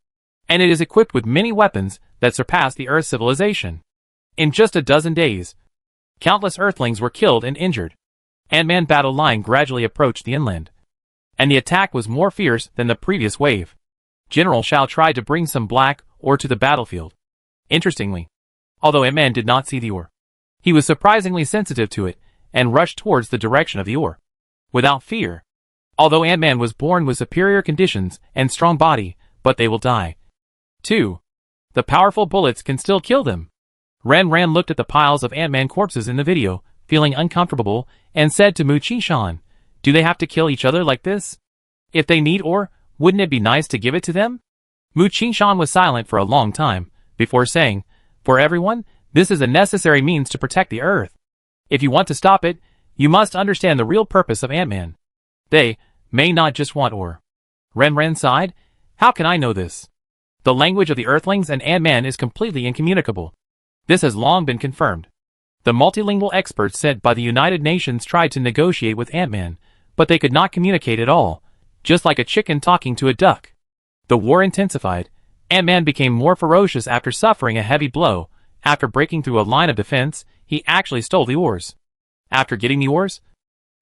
Speaker 1: And it is equipped with many weapons that surpass the Earth's civilization. In just a dozen days, countless Earthlings were killed and injured. Ant-Man battle line gradually approached the inland, and the attack was more fierce than the previous wave. General Shao tried to bring some black ore to the battlefield. Interestingly, although Ant-Man did not see the ore, he was surprisingly sensitive to it and rushed towards the direction of the ore, without fear. Although Ant-Man was born with superior conditions and strong body, but they will die. 2. The powerful bullets can still kill them. Ran looked at the piles of Ant-Man corpses in the video, feeling uncomfortable, and said to Mu Qishan, "Do they have to kill each other like this? If they need ore, wouldn't it be nice to give it to them?" Mu Qishan was silent for a long time, before saying, "For everyone, this is a necessary means to protect the Earth. If you want to stop it, you must understand the real purpose of Ant-Man. They may not just want ore." Ran sighed. "How can I know this? The language of the Earthlings and Ant-Man is completely incommunicable. This has long been confirmed. The multilingual experts sent by the United Nations tried to negotiate with Ant-Man, but they could not communicate at all, just like a chicken talking to a duck." The war intensified. Ant-Man became more ferocious after suffering a heavy blow. After breaking through a line of defense, he actually stole the ores. After getting the ores,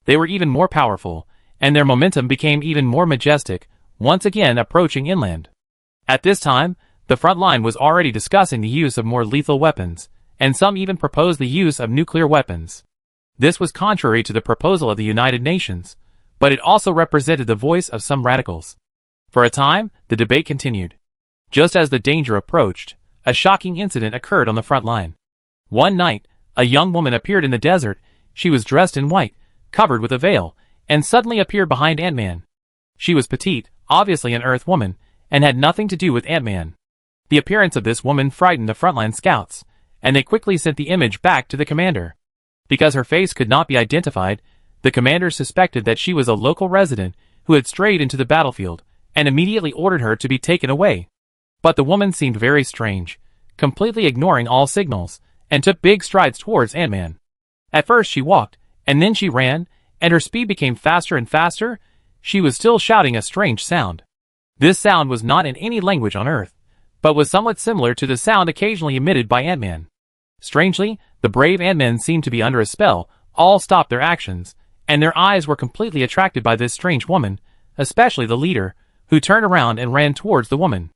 Speaker 1: they were even more powerful, and their momentum became even more majestic, once again approaching inland. At this time, the front line was already discussing the use of more lethal weapons, and some even proposed the use of nuclear weapons. This was contrary to the proposal of the United Nations, but it also represented the voice of some radicals. For a time, the debate continued. Just as the danger approached, a shocking incident occurred on the front line. One night, a young woman appeared in the desert. She was dressed in white, covered with a veil, and suddenly appeared behind Ant-Man. She was petite, obviously an Earth woman, and had nothing to do with Ant-Man. The appearance of this woman frightened the frontline scouts, and they quickly sent the image back to the commander. Because her face could not be identified, the commander suspected that she was a local resident who had strayed into the battlefield, and immediately ordered her to be taken away. But the woman seemed very strange, completely ignoring all signals, and took big strides towards Ant-Man. At first she walked, and then she ran, and her speed became faster and faster. She was still shouting a strange sound. This sound was not in any language on Earth, but was somewhat similar to the sound occasionally emitted by Ant-Man. Strangely, the brave Ant-Men seemed to be under a spell. All stopped their actions, and their eyes were completely attracted by this strange woman, especially the leader, who turned around and ran towards the woman.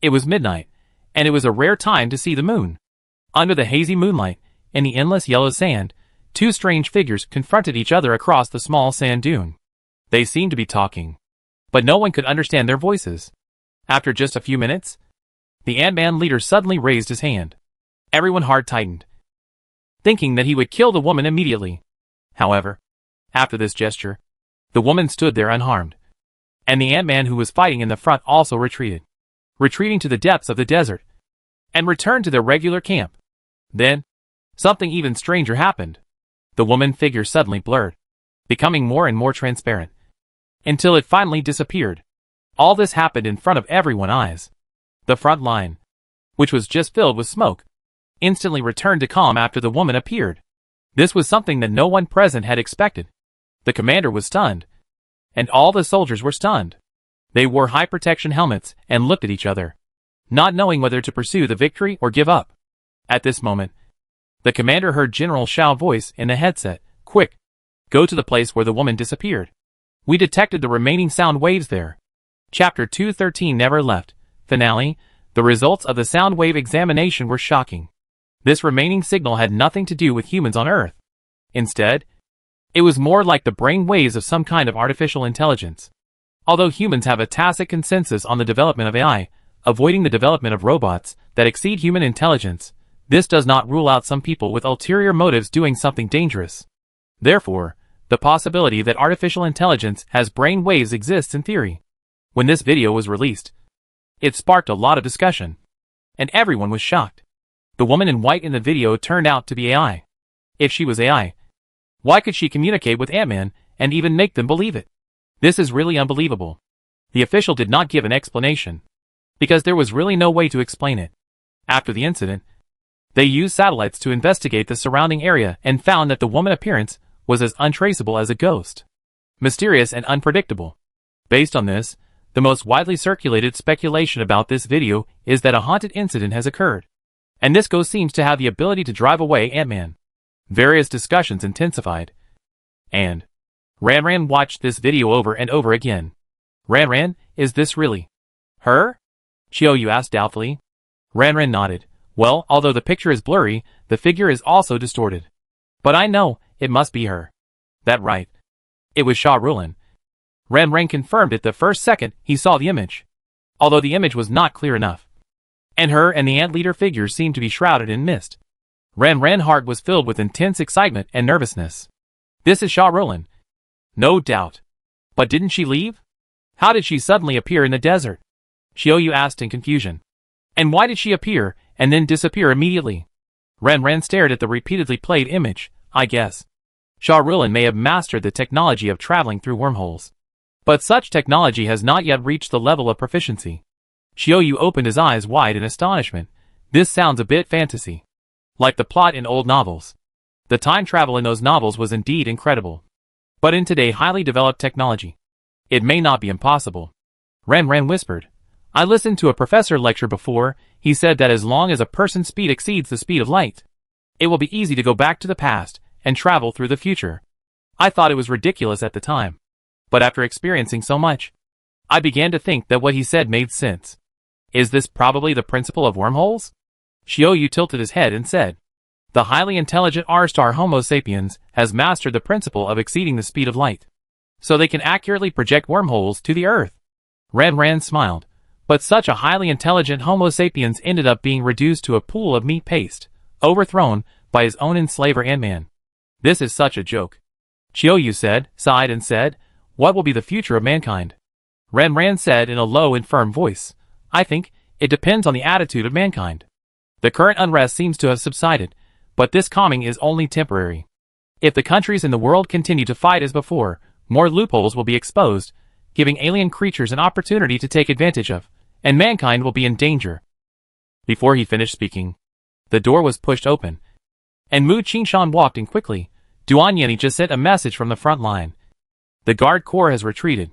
Speaker 1: It was midnight, and it was a rare time to see the moon. Under the hazy moonlight, in the endless yellow sand, two strange figures confronted each other across the small sand dune. They seemed to be talking, but no one could understand their voices. After just a few minutes, the Ant-Man leader suddenly raised his hand. Everyone's heart tightened, thinking that he would kill the woman immediately. However, after this gesture, the woman stood there unharmed, and the Ant-Man who was fighting in the front also retreating to the depths of the desert, and returned to their regular camp. Then, something even stranger happened. The woman figure suddenly blurred, becoming more and more transparent, until it finally disappeared. All this happened in front of everyone's eyes. The front line, which was just filled with smoke, instantly returned to calm after the woman appeared. This was something that no one present had expected. The commander was stunned, and all the soldiers were stunned. They wore high protection helmets and looked at each other. not knowing whether to pursue the victory or give up. At this moment, the commander heard General Xiao's voice in the headset. Quick! Go to the place where the woman disappeared. We detected the remaining sound waves there. Chapter 213 Never Left. Finale. The results of the sound wave examination were shocking. This remaining signal had nothing to do with humans on Earth. Instead, it was more like the brain waves of some kind of artificial intelligence. Although humans have a tacit consensus on the development of AI, avoiding the development of robots that exceed human intelligence, this does not rule out some people with ulterior motives doing something dangerous. Therefore, the possibility that artificial intelligence has brain waves exists in theory. When this video was released, it sparked a lot of discussion, and everyone was shocked. The woman in white in the video turned out to be AI. If she was AI, why could she communicate with Ant-Man and even make them believe it? This is really unbelievable. The official did not give an explanation, because there was really no way to explain it. After the incident, they used satellites to investigate the surrounding area and found that the woman's appearance was as untraceable as a ghost. Mysterious and unpredictable. Based on this, the most widely circulated speculation about this video is that a haunted incident has occurred, and this ghost seems to have the ability to drive away Ant-Man. Various discussions intensified, and Ran watched this video over and over again. Ran, is this really her? Chiou asked doubtfully. Ran nodded. Well, although the picture is blurry, the figure is also distorted. But I know, it must be her. That right. It was Sha Rulin. Ran confirmed it the first second he saw the image, although the image was not clear enough, and her and the ant leader figure seemed to be shrouded in mist. Ran's heart was filled with intense excitement and nervousness. This is Sha Rulin. No doubt. But didn't she leave? How did she suddenly appear in the desert? Chiou asked in confusion. And why did she appear and then disappear immediately? Ran stared at the repeatedly played image. I guess Sha Rulin may have mastered the technology of traveling through wormholes, but such technology has not yet reached the level of proficiency. Chiou opened his eyes wide in astonishment. This sounds a bit fantasy, like the plot in old novels. The time travel in those novels was indeed incredible. But in today's highly developed technology, it may not be impossible. Ran whispered. I listened to a professor lecture before. He said that as long as a person's speed exceeds the speed of light, it will be easy to go back to the past and travel through the future. I thought it was ridiculous at the time, but after experiencing so much, I began to think that what he said made sense. Is this probably the principle of wormholes? Chiou tilted his head and said, the highly intelligent R-star Homo sapiens has mastered the principle of exceeding the speed of light, so they can accurately project wormholes to the Earth. Ran smiled, but such a highly intelligent Homo sapiens ended up being reduced to a pool of meat paste, overthrown by his own enslaver Ant-Man. This is such a joke. Chiou sighed and said, what will be the future of mankind? Ran said in a low and firm voice, I think it depends on the attitude of mankind. The current unrest seems to have subsided, but this calming is only temporary. If the countries in the world continue to fight as before, more loopholes will be exposed, giving alien creatures an opportunity to take advantage of, and mankind will be in danger. Before he finished speaking, the door was pushed open, and Mu Qingshan walked in quickly. Duan Yanni just sent a message from the front line. The Guard Corps has retreated.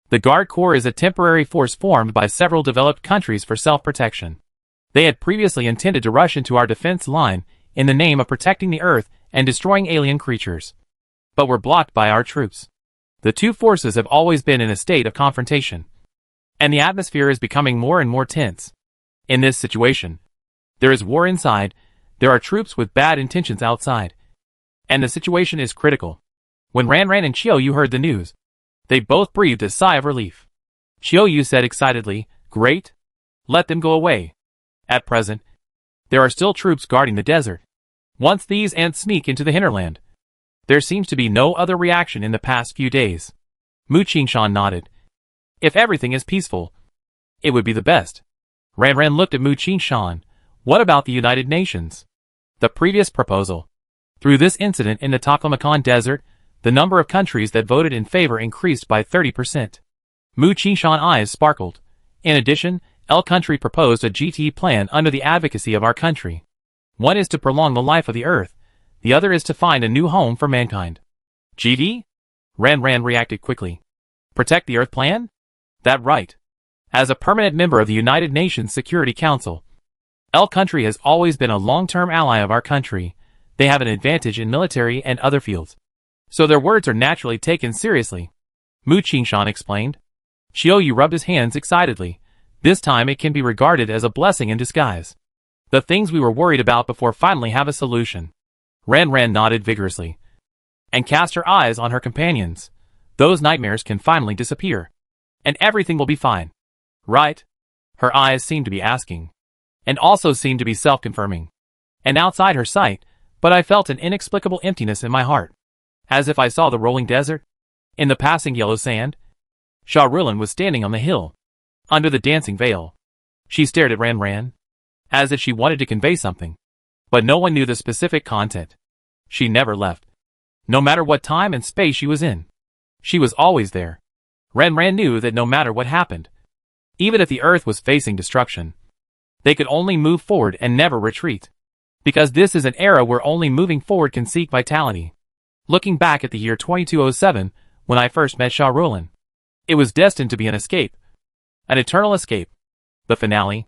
Speaker 1: The Guard Corps is a temporary force formed by several developed countries for self-protection. They had previously intended to rush into our defense line in the name of protecting the Earth and destroying alien creatures, but were blocked by our troops. The two forces have always been in a state of confrontation, and the atmosphere is becoming more and more tense. In this situation, there is war inside, there are troops with bad intentions outside, and the situation is critical. When Ran and Chiou heard the news, they both breathed a sigh of relief. Chiou said excitedly, great. Let them go away. At present, there are still troops guarding the desert. Once these ants sneak into the hinterland, there seems to be no other reaction in the past few days. Mu Qingshan nodded. If everything is peaceful, it would be the best. Ran looked at Mu Qingshan. What about the United Nations? The previous proposal. Through this incident in the Taklamakan Desert, the number of countries that voted in favor increased by 30%. Mu Qingshan's eyes sparkled. In addition, L country proposed a GT plan under the advocacy of our country. One is to prolong the life of the Earth, the other is to find a new home for mankind. GT? Ran reacted quickly. Protect the Earth plan? That right. As a permanent member of the United Nations Security Council, L country has always been a long-term ally of our country. They have an advantage in military and other fields, so their words are naturally taken seriously, Mu Qingshan explained. Xiaoyu rubbed his hands excitedly. This time it can be regarded as a blessing in disguise. The things we were worried about before finally have a solution. Ran Ran nodded vigorously and cast her eyes on her companions. Those nightmares can finally disappear, and everything will be fine. Right? Her eyes seemed to be asking, and also seemed to be self-confirming. And outside her sight, but I felt an inexplicable emptiness in my heart, as if I saw the rolling desert. In the passing yellow sand, Sha Rulan was standing on the hill, under the dancing veil. She stared at Ran Ran, as if she wanted to convey something, but no one knew the specific content. She never left. No matter what time and space she was in, she was always there. Ran Ran knew that no matter what happened, even if the earth was facing destruction, they could only move forward and never retreat. Because this is an era where only moving forward can seek vitality. Looking back at the year 2207, when I first met Sha Rulan, it was destined to be an escape. An eternal escape. The finale.